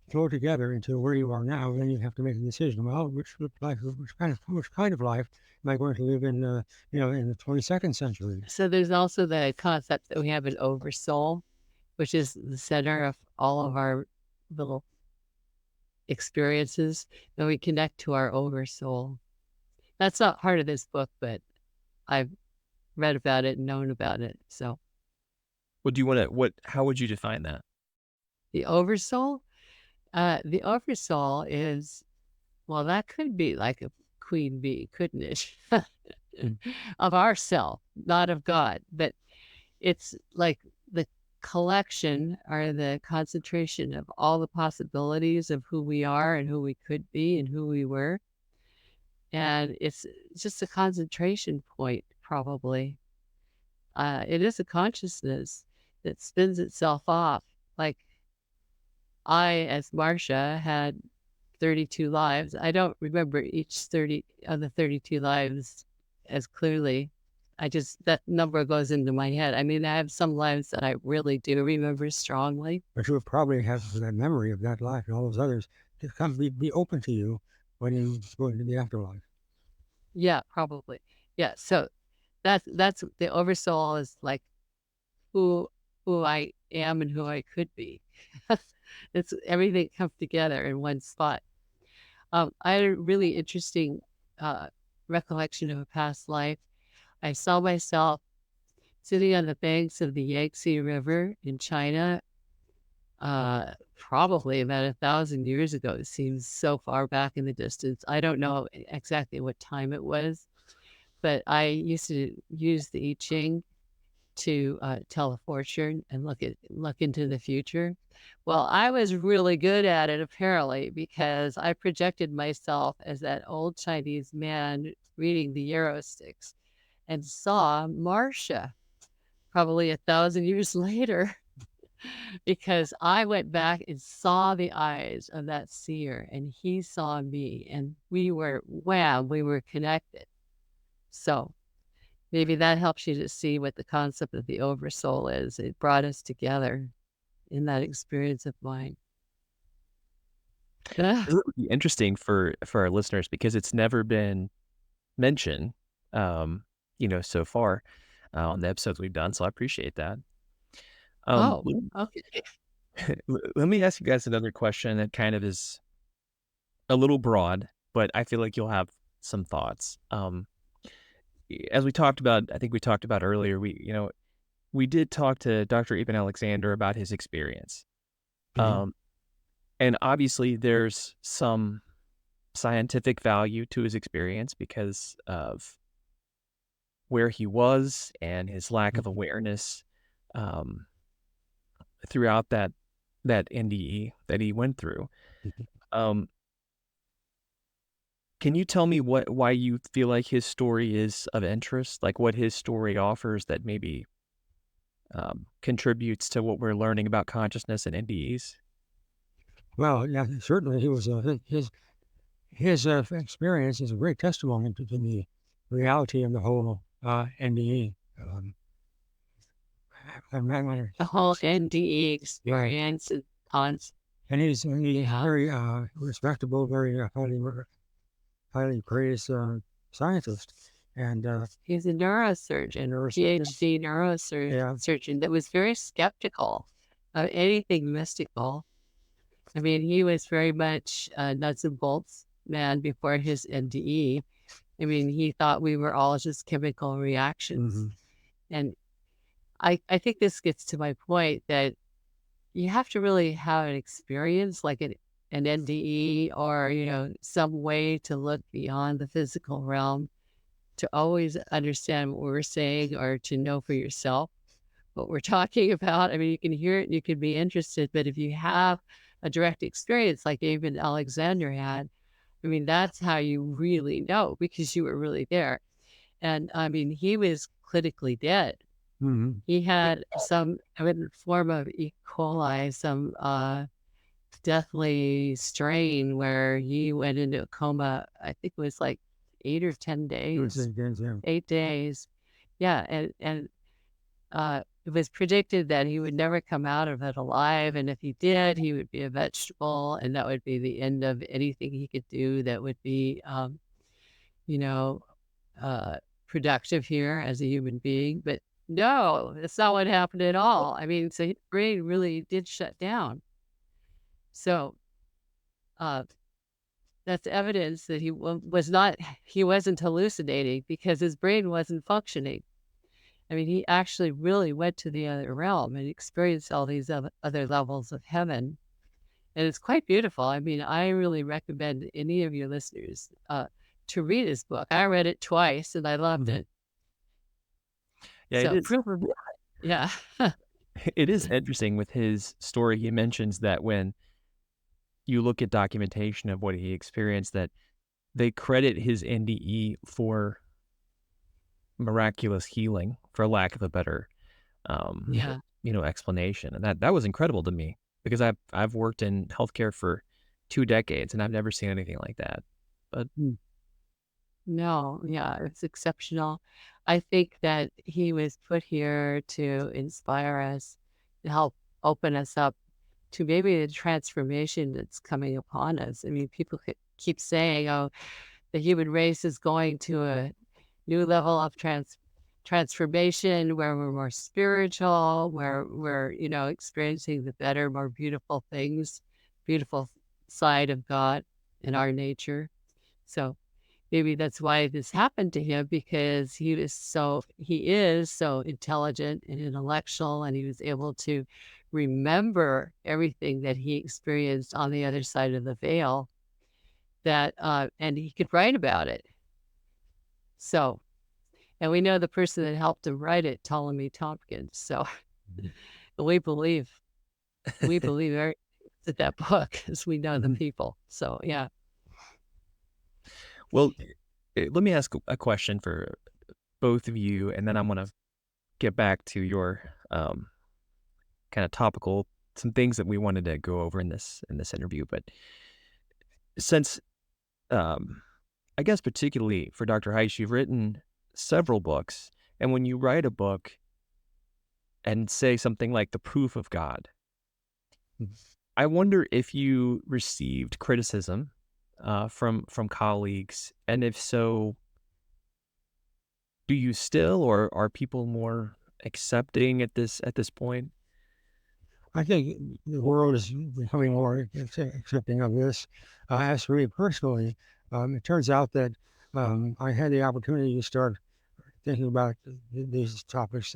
[SPEAKER 3] flow together into where you are now. Then you have to make a decision. Well, which kind of life am I going to live in? In the 22nd century.
[SPEAKER 2] So there's also the concept that we have an oversoul, which is the center of all of our little experiences, and we connect to our oversoul. That's not part of this book, but I've read about it and known about it. So
[SPEAKER 1] What do you want to, how would you define that?
[SPEAKER 2] the oversoul is, well, that could be like a queen bee, couldn't it? Of ourself, not of God, but it's like the collection or the concentration of all the possibilities of who we are and who we could be and who we were. And it's just a concentration point, probably. It is a consciousness that spins itself off. Like I, as Marsha, had 32 lives. I don't remember each 30 of the 32 lives as clearly. That number goes into my head. I mean, I have some lives that I really do remember strongly.
[SPEAKER 3] But you would probably have that memory of that life and all those others to be open to you when you go into the afterlife.
[SPEAKER 2] Yeah, probably. Yeah. So that's the oversoul is like who I am and who I could be. It's everything comes together in one spot. I had a really interesting recollection of a past life. I saw myself sitting on the banks of the Yangtze River in China, probably about 1,000 years ago. It seems so far back in the distance. I don't know exactly what time it was, but I used to use the I Ching to tell a fortune and look into the future. Well, I was really good at it apparently because I projected myself as that old Chinese man reading the yarrow sticks and saw Marsha probably 1,000 years later because I went back and saw the eyes of that seer and he saw me and we were connected. So maybe that helps you to see what the concept of the oversoul is. It brought us together in that experience of mine.
[SPEAKER 1] It would be interesting for our listeners because it's never been mentioned, so far on the episodes we've done. So I appreciate that.
[SPEAKER 2] Okay.
[SPEAKER 1] Let me ask you guys another question that kind of is a little broad, but I feel like you'll have some thoughts. As we talked about, I think we talked about earlier, we did talk to Dr. Eben Alexander about his experience. And obviously there's some scientific value to his experience because of where he was and his lack of awareness throughout that NDE that he went through. Can you tell me why you feel like his story is of interest? Like what his story offers that maybe contributes to what we're learning about consciousness and NDEs?
[SPEAKER 3] Well, yeah, certainly he was his experience is a great testimony to the reality of the whole NDE.
[SPEAKER 2] The whole NDE experience and concept.
[SPEAKER 3] And he's very respectable, very highly praised scientist. And
[SPEAKER 2] he's a neurosurgeon, PhD neurosurgeon that was very skeptical of anything mystical. I mean, he was very much a nuts and bolts man before his NDE. I mean, he thought we were all just chemical reactions. And I think this gets to my point that you have to really have an experience like an NDE or, some way to look beyond the physical realm to always understand what we're saying or to know for yourself what we're talking about. I mean, you can hear it and you can be interested, but if you have a direct experience like even Alexander had, I mean, that's how you really know because you were really there. And I mean, he was clinically dead.
[SPEAKER 3] Mm-hmm.
[SPEAKER 2] He had some form of E. coli, some deathly strain where he went into a coma. I think it was like 8 or 10 days,
[SPEAKER 3] Yeah.
[SPEAKER 2] 8 days. Yeah. And it was predicted that he would never come out of it alive. And if he did, he would be a vegetable. And that would be the end of anything he could do that would be, you know, productive here as a human being. But no, that's not what happened at all. I mean, so his brain really did shut down. So that's evidence that he wasn't hallucinating because his brain wasn't functioning. I mean, he actually really went to the other realm and experienced all these other levels of heaven. And it's quite beautiful. I mean, I really recommend any of your listeners to read his book. I read it twice and I loved it.
[SPEAKER 1] Yeah,
[SPEAKER 2] So,
[SPEAKER 1] it is.
[SPEAKER 2] yeah.
[SPEAKER 1] It is interesting with his story. He mentions that when you look at documentation of what he experienced, that they credit his NDE for miraculous healing, for lack of a better,
[SPEAKER 2] Yeah.
[SPEAKER 1] explanation. And that was incredible to me because I've worked in healthcare for 2 decades and I've never seen anything like that. But
[SPEAKER 2] No, yeah, it's exceptional. I think that he was put here to inspire us, to help open us up to maybe the transformation that's coming upon us. I mean, people keep saying, oh, the human race is going to a new level of transformation where we're more spiritual, where we're, experiencing the better, more beautiful things, beautiful side of God in our nature. So maybe that's why this happened to him because he is so intelligent and intellectual, and he was able to remember everything that he experienced on the other side of the veil and he could write about it. So, and we know the person that helped him write it, Ptolemy Tompkins. So we believe everything that that book as we know the people. So, yeah.
[SPEAKER 1] well, let me ask a question for both of you, and then I'm going to get back to your kind of topical, some things that we wanted to go over in this interview. But since, I guess particularly for Dr. Haisch, you've written several books, and when you write a book and say something like The Proof of God, I wonder if you received criticism from colleagues, and if so, do you still, or are people more accepting at this point?
[SPEAKER 3] I think the world is becoming more accepting of this. As for me personally, it turns out that I had the opportunity to start thinking about these topics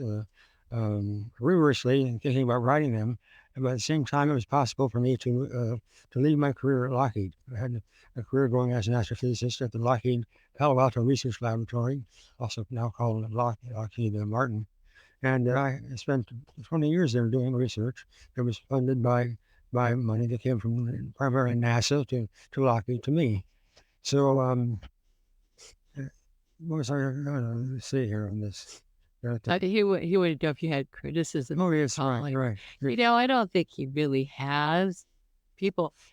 [SPEAKER 3] rigorously and thinking about writing them. But at the same time, it was possible for me to leave my career at Lockheed. I had a career going as an astrophysicist at the Lockheed Palo Alto Research Laboratory, also now called Lockheed Martin. And I spent 20 years there doing research that was funded by money that came from primarily NASA to Lockheed to me. So what was I going to say here on this?
[SPEAKER 2] He would know if you had criticism.
[SPEAKER 3] Oh, yes, right.
[SPEAKER 2] I don't think he really has.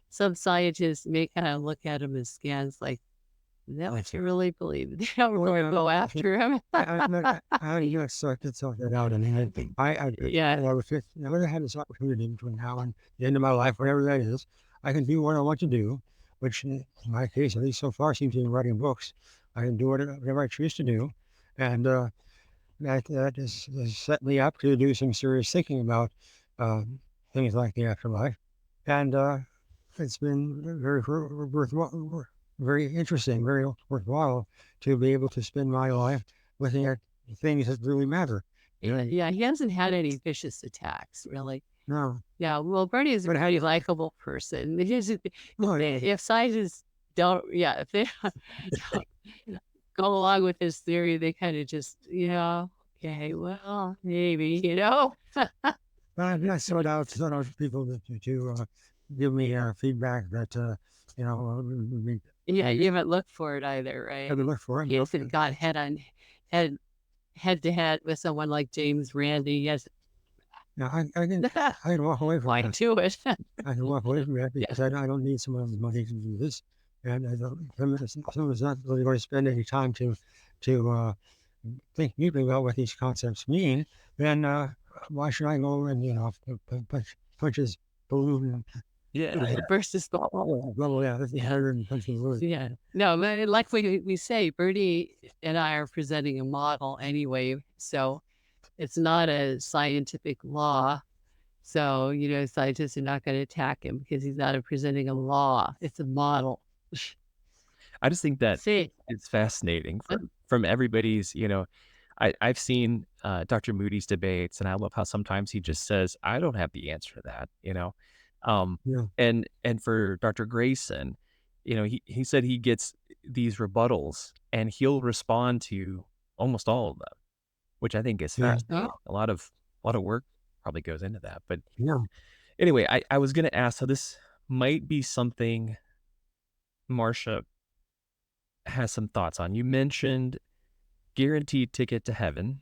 [SPEAKER 2] Some scientists may kind of look at him as scans like, is that what you really believe? They don't really go after him.
[SPEAKER 3] I sort that out. And I never had this opportunity between now and the end of my life, whatever that is. I can do what I want to do, which in my case, at least so far, seems to be writing books. I can do whatever I choose to do. And that has set me up to do some serious thinking about things like the afterlife. And it's been very interesting, very worthwhile to be able to spend my life looking at things that really matter.
[SPEAKER 2] Yeah, he hasn't had any vicious attacks, really.
[SPEAKER 3] No.
[SPEAKER 2] Yeah, well, Bernie is a
[SPEAKER 3] But
[SPEAKER 2] pretty likable person.
[SPEAKER 3] no,
[SPEAKER 2] If scientists don't, if they don't go along with his theory, they kind of just, okay, well, maybe,
[SPEAKER 3] I sought out people to give me feedback that we
[SPEAKER 2] Yeah, you haven't looked for it either, right?
[SPEAKER 3] had to look for it.
[SPEAKER 2] He hasn't got head to head with someone like James Randi. Yes,
[SPEAKER 3] Yeah, I can walk away from
[SPEAKER 2] why
[SPEAKER 3] that.
[SPEAKER 2] do it?
[SPEAKER 3] I can walk away from that because I don't need someone's money to do this, and I don't. Someone's not really going to spend any time to think deeply about what these concepts mean. Then why should I go and punch his balloon?
[SPEAKER 1] Yeah.
[SPEAKER 2] Burst his bubble.
[SPEAKER 3] Well, yeah, that's the harder than punching the balloon.
[SPEAKER 2] Yeah. No, but like we say, Bernie and I are presenting a model anyway. So it's not a scientific law. So, scientists are not going to attack him because he's not presenting a law. It's a model.
[SPEAKER 1] I just think that
[SPEAKER 2] See,
[SPEAKER 1] it's fascinating from everybody's, I've seen Dr. Moody's debates, and I love how sometimes he just says, I don't have the answer to that,
[SPEAKER 3] Yeah.
[SPEAKER 1] and for Dr. Grayson, he said he gets these rebuttals and he'll respond to almost all of them, which I think is
[SPEAKER 3] Yeah.
[SPEAKER 1] fascinating. A lot of work probably goes into that. But
[SPEAKER 3] Yeah.
[SPEAKER 1] anyway, I was going to ask, so this might be something Marsha has some thoughts on. You mentioned guaranteed ticket to heaven.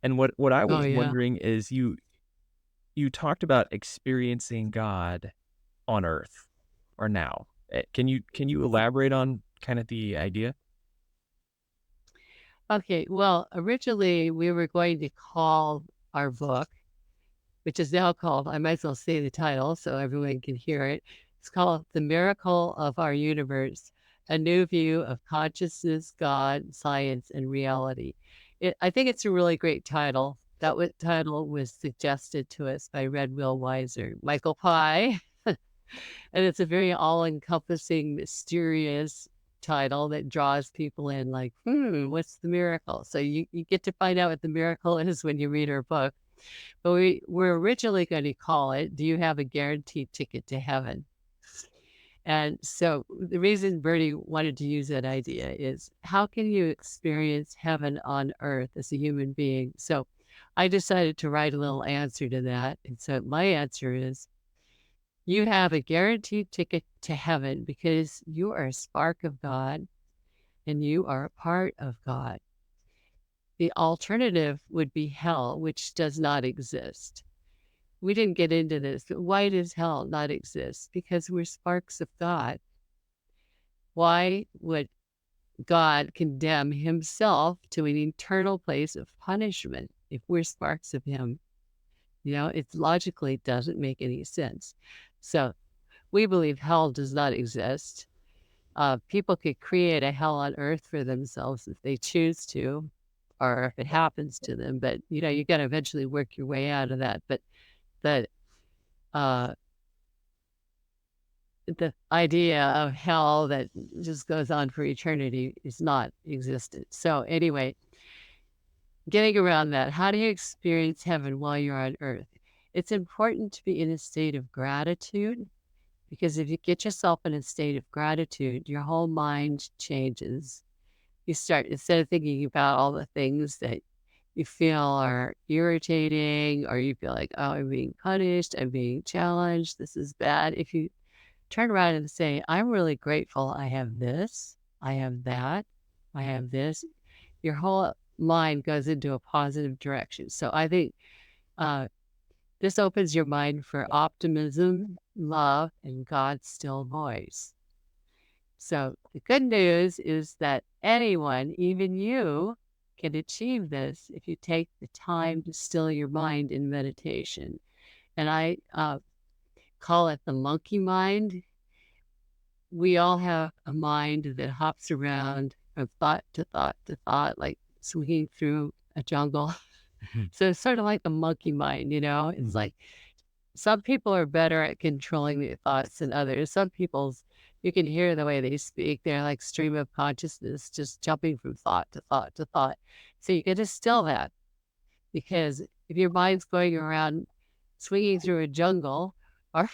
[SPEAKER 1] And what I was wondering is you talked about experiencing God on earth or now. Can you elaborate on kind of the idea?
[SPEAKER 2] Okay, well, originally we were going to call our book, which is now called, I might as well say the title so everyone can hear it. It's called The Miracle of Our Universe, A New View of Consciousness, God, Science, and Reality. I think it's a really great title. That title was suggested to us by Red Will Weiser, Michael Pye. And it's a very all-encompassing, mysterious title that draws people in like, what's the miracle? So you get to find out what the miracle is when you read our book. But we're originally going to call it, Do You Have a Guaranteed Ticket to Heaven? And so the reason Bertie wanted to use that idea is, how can you experience heaven on earth as a human being? So I decided to write a little answer to that. And so my answer is, you have a guaranteed ticket to heaven because you are a spark of God and you are a part of God. The alternative would be hell, which does not exist. We didn't get into this, but why does hell not exist? Because we're sparks of God. Why would God condemn himself to an eternal place of punishment if we're sparks of him? It logically doesn't make any sense. So we believe hell does not exist. People could create a hell on earth for themselves if they choose to, or if it happens to them. But, you got to eventually work your way out of that. But the idea of hell that just goes on for eternity is not existent. So anyway, getting around that, how do you experience heaven while you're on earth? It's important to be in a state of gratitude, because if you get yourself in a state of gratitude, your whole mind changes. You start, instead of thinking about all the things that you feel are irritating, or you feel like, oh, I'm being punished, I'm being challenged, this is bad. If you turn around and say, I'm really grateful I have this, I have that, I have this, your whole mind goes into a positive direction. So I think this opens your mind for optimism, love, and God's still voice. So the good news is that anyone, even you, can achieve this if you take the time to still your mind in meditation. And I call it the monkey mind. We all have a mind that hops around from thought to thought to thought, like swinging through a jungle. So it's sort of like a monkey mind, It's like some people are better at controlling their thoughts than others. Some people's, you can hear the way they speak. They're like stream of consciousness, just jumping from thought to thought to thought. So you get to still that. because if your mind's going around swinging through a jungle or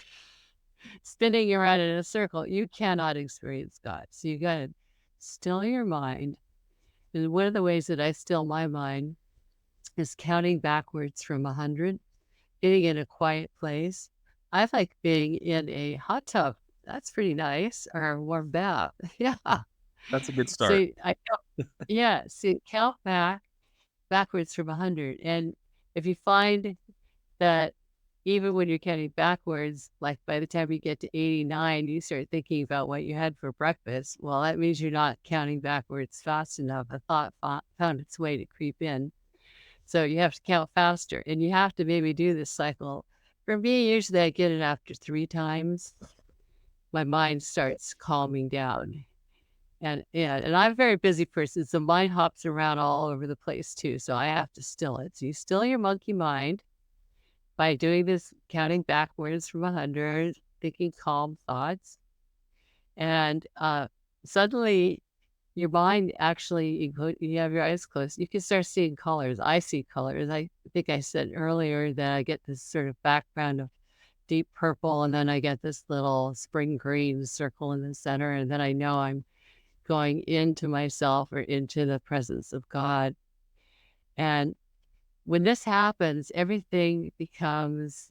[SPEAKER 2] spinning around in a circle, you cannot experience God. So you got to still your mind. And one of the ways that I still my mind is counting backwards from 100, getting in a quiet place. I like being in a hot tub. That's pretty nice, or a warm bath. Yeah.
[SPEAKER 1] That's a good
[SPEAKER 2] So
[SPEAKER 1] start.
[SPEAKER 2] so count backwards from 100. And if you find that even when you're counting backwards, like by the time you get to 89, you start thinking about what you had for breakfast. Well, that means you're not counting backwards fast enough. A thought found its way to creep in. So you have to count faster, and you have to maybe do this cycle. For me, usually I get it after 3 times. My mind starts calming down. And I'm a very busy person, so mind hops around all over the place too. So I have to still it. So you still your monkey mind by doing this counting backwards from 100, thinking calm thoughts. And suddenly your mind actually, you have your eyes closed, you can start seeing colors. I see colors. I think I said earlier that I get this sort of background of deep purple, and then I get this little spring green circle in the center, and then I know I'm going into myself or into the presence of God. And when this happens, everything becomes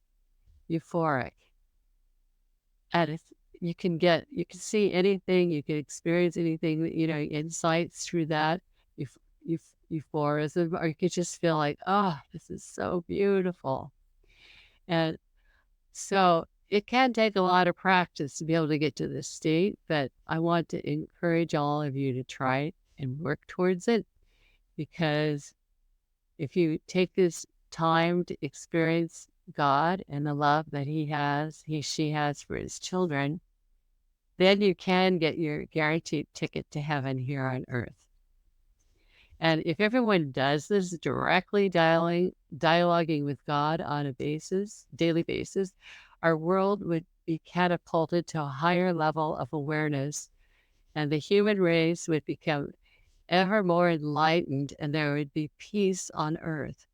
[SPEAKER 2] euphoric. And you can see anything, you can experience anything, insights through that, euphorism, or you could just feel like, oh, this is so beautiful. And so it can take a lot of practice to be able to get to this state, but I want to encourage all of you to try it and work towards it, because if you take this time to experience God and the love that she has for his children, then you can get your guaranteed ticket to heaven here on earth. And if everyone does this directly, dialoguing with God on a daily basis, our world would be catapulted to a higher level of awareness, and the human race would become ever more enlightened, and there would be peace on earth,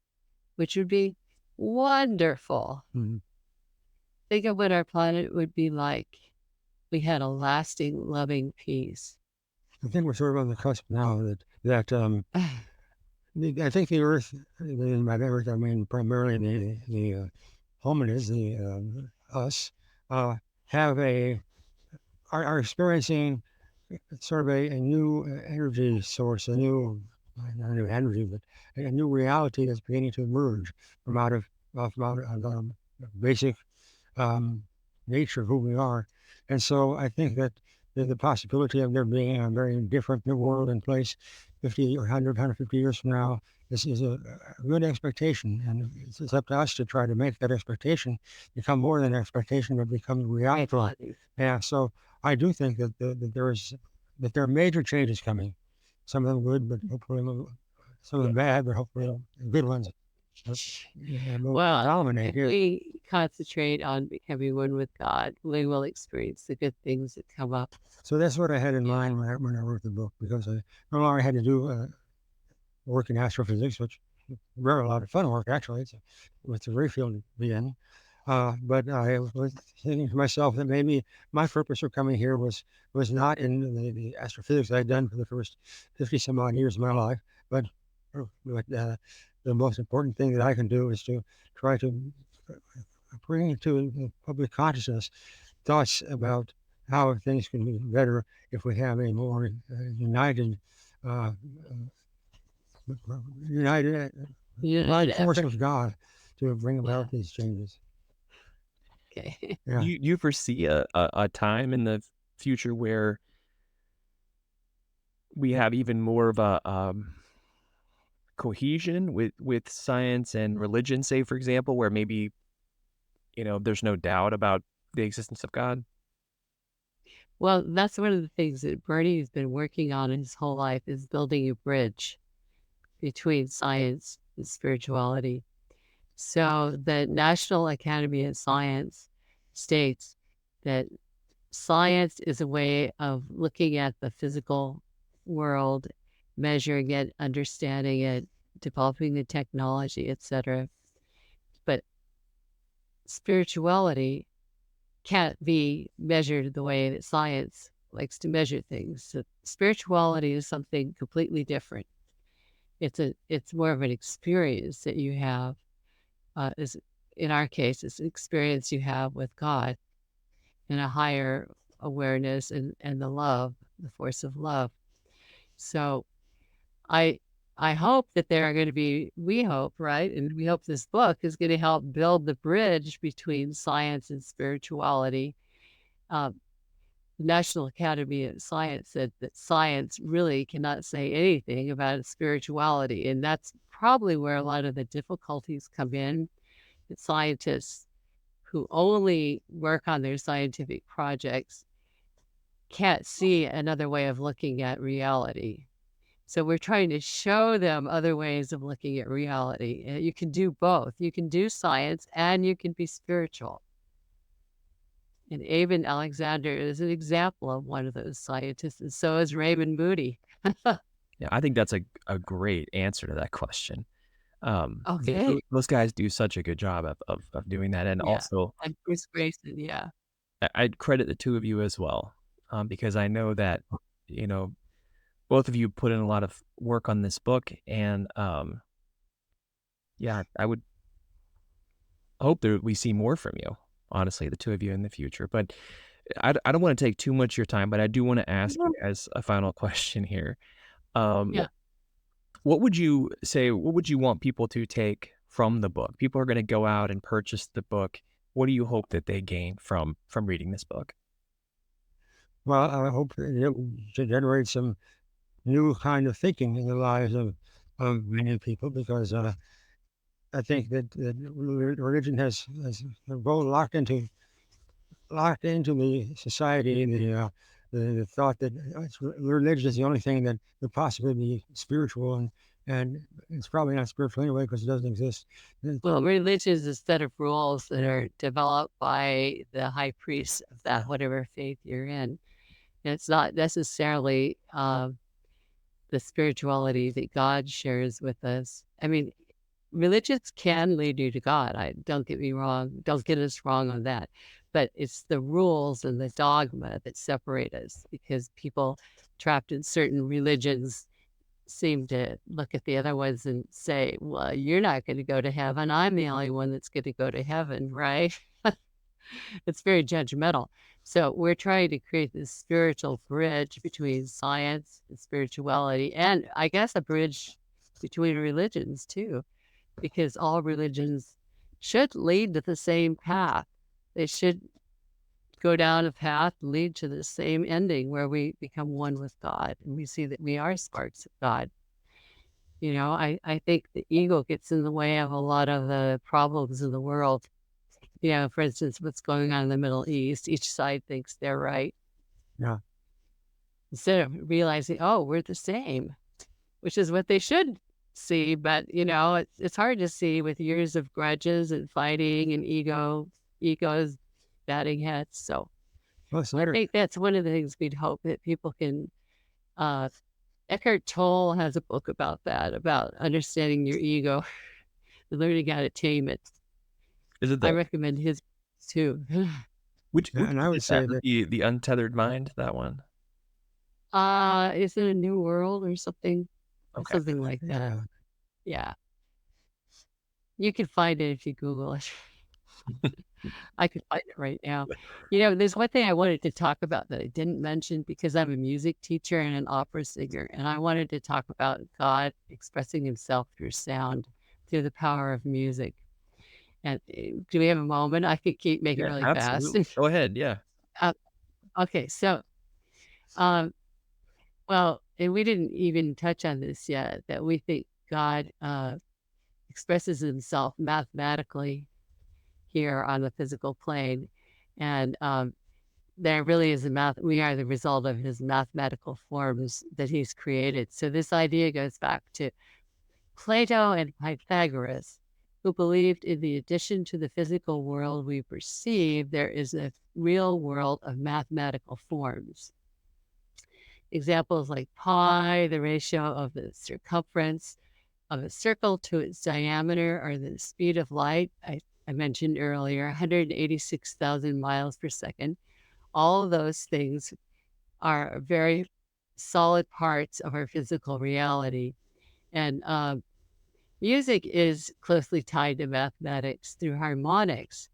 [SPEAKER 2] which would be wonderful.
[SPEAKER 3] Mhm.
[SPEAKER 2] Think of what our planet would be like. We had a lasting, loving peace.
[SPEAKER 3] I think we're sort of on the cusp now that I think the Earth, and by the Earth I mean primarily the hominids, us, have are experiencing sort of a new energy source, not a new energy, but a new reality that's beginning to emerge from out of basic nature of who we are. And so I think that the possibility of there being a very different new world in place 50 or 100, 150 years from now is a good expectation. And it's up to us to try to make that expectation become more than an expectation, but become reality. Yeah, so I do think that there are major changes coming. Some of them good, but hopefully some of them bad, but hopefully good ones.
[SPEAKER 2] Well,
[SPEAKER 3] Dominate
[SPEAKER 2] if
[SPEAKER 3] here.
[SPEAKER 2] we concentrate on becoming one with God, we will experience the good things that come up.
[SPEAKER 3] So that's what I had in mind when I wrote the book, because I no longer had to do work in astrophysics, which is very a lot of fun work actually. It's a great field to be in. But I was thinking to myself that maybe my purpose for coming here was not in the astrophysics I'd done for the first 50 some odd years of my life, but the most important thing that I can do is to try to bring into the public consciousness thoughts about how things can be better if we have a more united force of God to bring about these changes.
[SPEAKER 2] Okay.
[SPEAKER 3] Yeah.
[SPEAKER 1] You foresee a time in the future where we have even more of a cohesion with science and religion, say, for example, where maybe, there's no doubt about the existence of God?
[SPEAKER 2] Well, that's one of the things that Bernie has been working on his whole life, is building a bridge between science and spirituality. So the National Academy of Science states that science is a way of looking at the physical world, measuring it, understanding it, developing the technology, etc. But spirituality can't be measured the way that science likes to measure things. So spirituality is something completely different. It's more of an experience that you have. Is in our case, it's an experience you have with God and a higher awareness and the love, the force of love. So I I hope that there are going to be, we hope, right? And we hope this book is going to help build the bridge between science and spirituality. Um, the National Academy of Science said that science really cannot say anything about spirituality. And that's probably where a lot of the difficulties come in. That scientists who only work on their scientific projects can't see another way of looking at reality. So we're trying to show them other ways of looking at reality. You can do both. You can do science and you can be spiritual. And Abel Alexander is an example of one of those scientists, and so is Raymond Moody.
[SPEAKER 1] Yeah, I think that's a great answer to that question.
[SPEAKER 2] Okay.
[SPEAKER 1] Those guys do such a good job of doing that. And
[SPEAKER 2] Yeah.
[SPEAKER 1] also,
[SPEAKER 2] And Bruce Grayson, yeah.
[SPEAKER 1] I'd credit the two of you as well, because I know that, both of you put in a lot of work on this book. And yeah, I would hope that we see more from you, honestly, the two of you in the future. But I don't want to take too much of your time, but I do want to ask you as a final question here.
[SPEAKER 2] Yeah.
[SPEAKER 1] What would you say, what would you want people to take from the book? People are going to go out and purchase the book. What do you hope that they gain from reading this book?
[SPEAKER 3] Well, I hope that it should generate some new kind of thinking in the lives of many people, because I think that religion has both locked into the society, the thought that religion is the only thing that could possibly be spiritual, and it's probably not spiritual anyway because it doesn't exist.
[SPEAKER 2] Well, religion is a set of rules that are developed by the high priest of that whatever faith you're in. And it's not necessarily the spirituality that God shares with us. I mean, religions can lead you to God. Don't get me wrong. Don't get us wrong on that. But it's the rules and the dogma that separate us, because people trapped in certain religions seem to look at the other ones and say, well, you're not going to go to heaven. I'm the only one that's going to go to heaven, right? It's very judgmental. So we're trying to create this spiritual bridge between science and spirituality, and I guess a bridge between religions too, because all religions should lead to the same path. They should go down a path, lead to the same ending where we become one with God and we see that we are sparks of God. I think the ego gets in the way of a lot of the problems in the world. For instance, what's going on in the Middle East, each side thinks they're right.
[SPEAKER 3] Yeah.
[SPEAKER 2] Instead of realizing, oh, we're the same, which is what they should see. But, it's hard to see with years of grudges and fighting and egos batting heads. So I think that's one of the things we'd hope that people can, Eckhart Tolle has a book about that, about understanding your ego and learning how to tame it.
[SPEAKER 1] Is it
[SPEAKER 2] I recommend his too.
[SPEAKER 1] Which
[SPEAKER 3] and I would say that
[SPEAKER 1] the Untethered Mind, that one?
[SPEAKER 2] Is it A New World or something?
[SPEAKER 1] Okay.
[SPEAKER 2] Something like that. Yeah. You can find it if you Google it. I could find it right now. There's one thing I wanted to talk about that I didn't mention, because I'm a music teacher and an opera singer, and I wanted to talk about God expressing himself through sound, through the power of music. And do we have a moment? I could keep making really
[SPEAKER 1] absolutely.
[SPEAKER 2] fast.
[SPEAKER 1] Go ahead. Yeah.
[SPEAKER 2] Okay. So, well, and we didn't even touch on this yet, that we think God expresses himself mathematically here on the physical plane. And there really is we are the result of his mathematical forms that he's created. So this idea goes back to Plato and Pythagoras, who believed in the addition to the physical world we perceive, there is a real world of mathematical forms. Examples like pi, the ratio of the circumference of a circle to its diameter or the speed of light, I mentioned earlier, 186,000 miles per second. All of those things are very solid parts of our physical reality. And music is closely tied to mathematics through harmonics.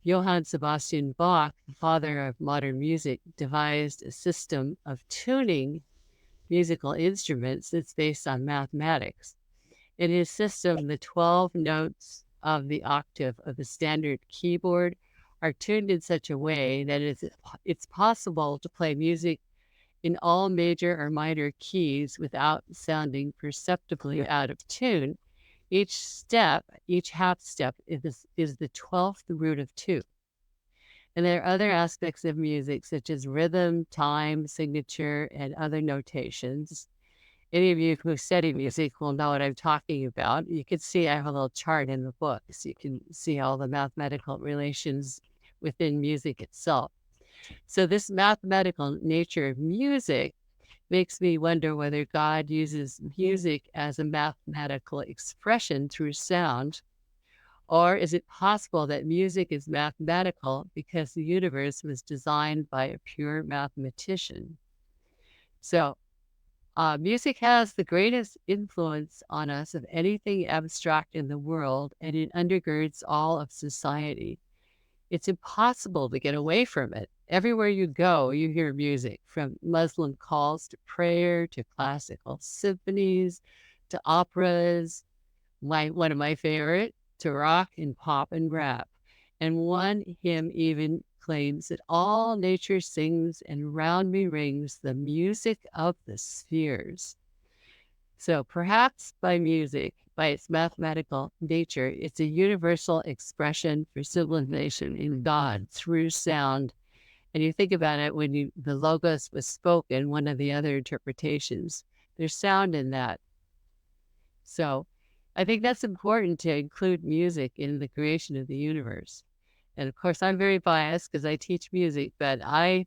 [SPEAKER 2] Johann Sebastian Bach, the father of modern music, devised a system of tuning musical instruments that's based on mathematics. In his system, the 12 notes of the octave of the standard keyboard are tuned in such a way that it's possible to play music in all major or minor keys without sounding perceptibly out of tune. Each step, each half step is the 12th root of 2. And there are other aspects of music, such as rhythm, time, signature, and other notations. Any of you who study music will know what I'm talking about. You can see I have a little chart in the book, so you can see all the mathematical relations within music itself. So this mathematical nature of music makes me wonder whether God uses music as a mathematical expression through sound, or is it possible that music is mathematical because the universe was designed by a pure mathematician? So music has the greatest influence on us of anything abstract in the world, and it undergirds all of society. It's impossible to get away from it. Everywhere you go, you hear music, from Muslim calls to prayer, to classical symphonies, to operas, one of my favorite, to rock and pop and rap. And one hymn even claims that all nature sings and round me rings the music of the spheres. So perhaps by music, by its mathematical nature, it's a universal expression for civilization in God through sound. And you think about it, when the Logos was spoken, one of the other interpretations, there's sound in that. So I think that's important to include music in the creation of the universe. And of course, I'm very biased because I teach music, but I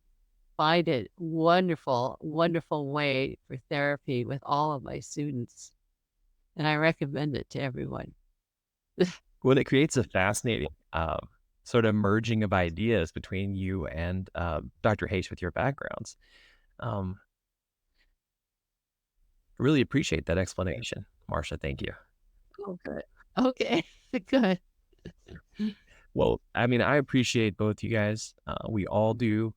[SPEAKER 2] find it wonderful, wonderful way for therapy with all of my students. And I recommend it to everyone.
[SPEAKER 1] Well, it creates a fascinating sort of merging of ideas between you and Dr. Haisch with your backgrounds. I really appreciate that explanation, Marsha. Thank you.
[SPEAKER 2] Oh, good. Okay, good.
[SPEAKER 1] Well, I mean, I appreciate both you guys. We all do.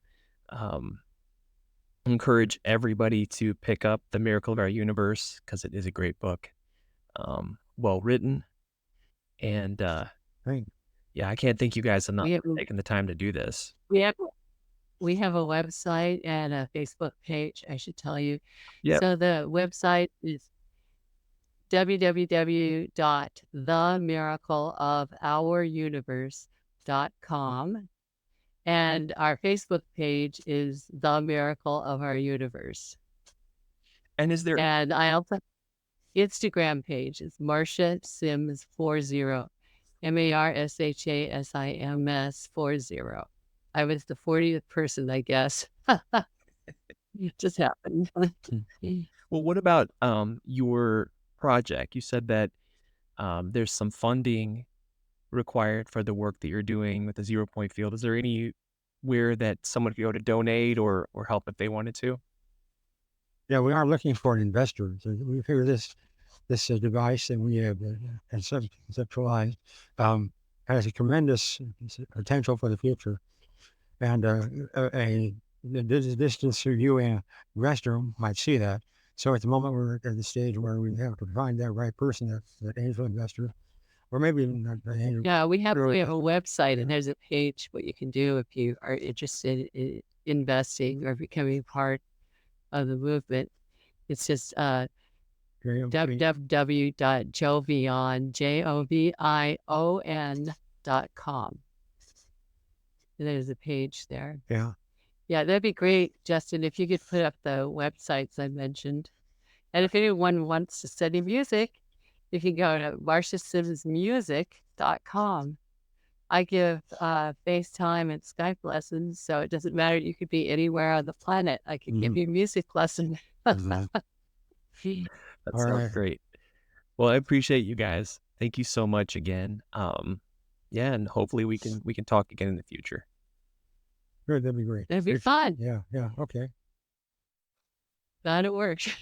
[SPEAKER 1] Encourage everybody to pick up The Miracle of Our Universe because it is a great book. Well written. And
[SPEAKER 3] Right.
[SPEAKER 1] yeah, I can't thank you guys enough
[SPEAKER 2] We have,
[SPEAKER 1] for taking the time to do this.
[SPEAKER 2] we have we have a website and a Facebook page, I should tell you.
[SPEAKER 1] Yep.
[SPEAKER 2] So the website is www.themiracleofouruniverse.com. And our Facebook page is The Miracle of Our Universe.
[SPEAKER 1] And is there
[SPEAKER 2] And I also Instagram page is Marsha Sims 40, MARSHASIMS 40. I was the 40th person, I guess. It just happened.
[SPEAKER 1] well, what about your project? You said that there's some funding required for the work that you're doing with the 0 point field. Is there anywhere that someone could go to donate or help if they wanted to?
[SPEAKER 3] Yeah, we are looking for an investor. So we figure this device that we have conceptualized has a tremendous potential for the future. And a distance viewing investor might see that. So at the moment, we're at the stage where we have to find that right person, that angel investor, or maybe even not the angel.
[SPEAKER 2] Yeah, we have a website, and there's a page what you can do if you are interested in investing or becoming part of the movement. It's just www.jovion.com. There's a page there.
[SPEAKER 3] Yeah.
[SPEAKER 2] Yeah, that'd be great, Justin, if you could put up the websites I mentioned. And if anyone wants to study music, you can go to marshasimsmusic.com. I give FaceTime and Skype lessons, so it doesn't matter. You could be anywhere on the planet. I can give you a music lesson.
[SPEAKER 1] That sounds great. Well, I appreciate you guys. Thank you so much again. Yeah, and hopefully we can talk again in the future.
[SPEAKER 3] Good, that'd be great.
[SPEAKER 2] That'd be fun.
[SPEAKER 3] Yeah, okay.
[SPEAKER 2] Glad it worked.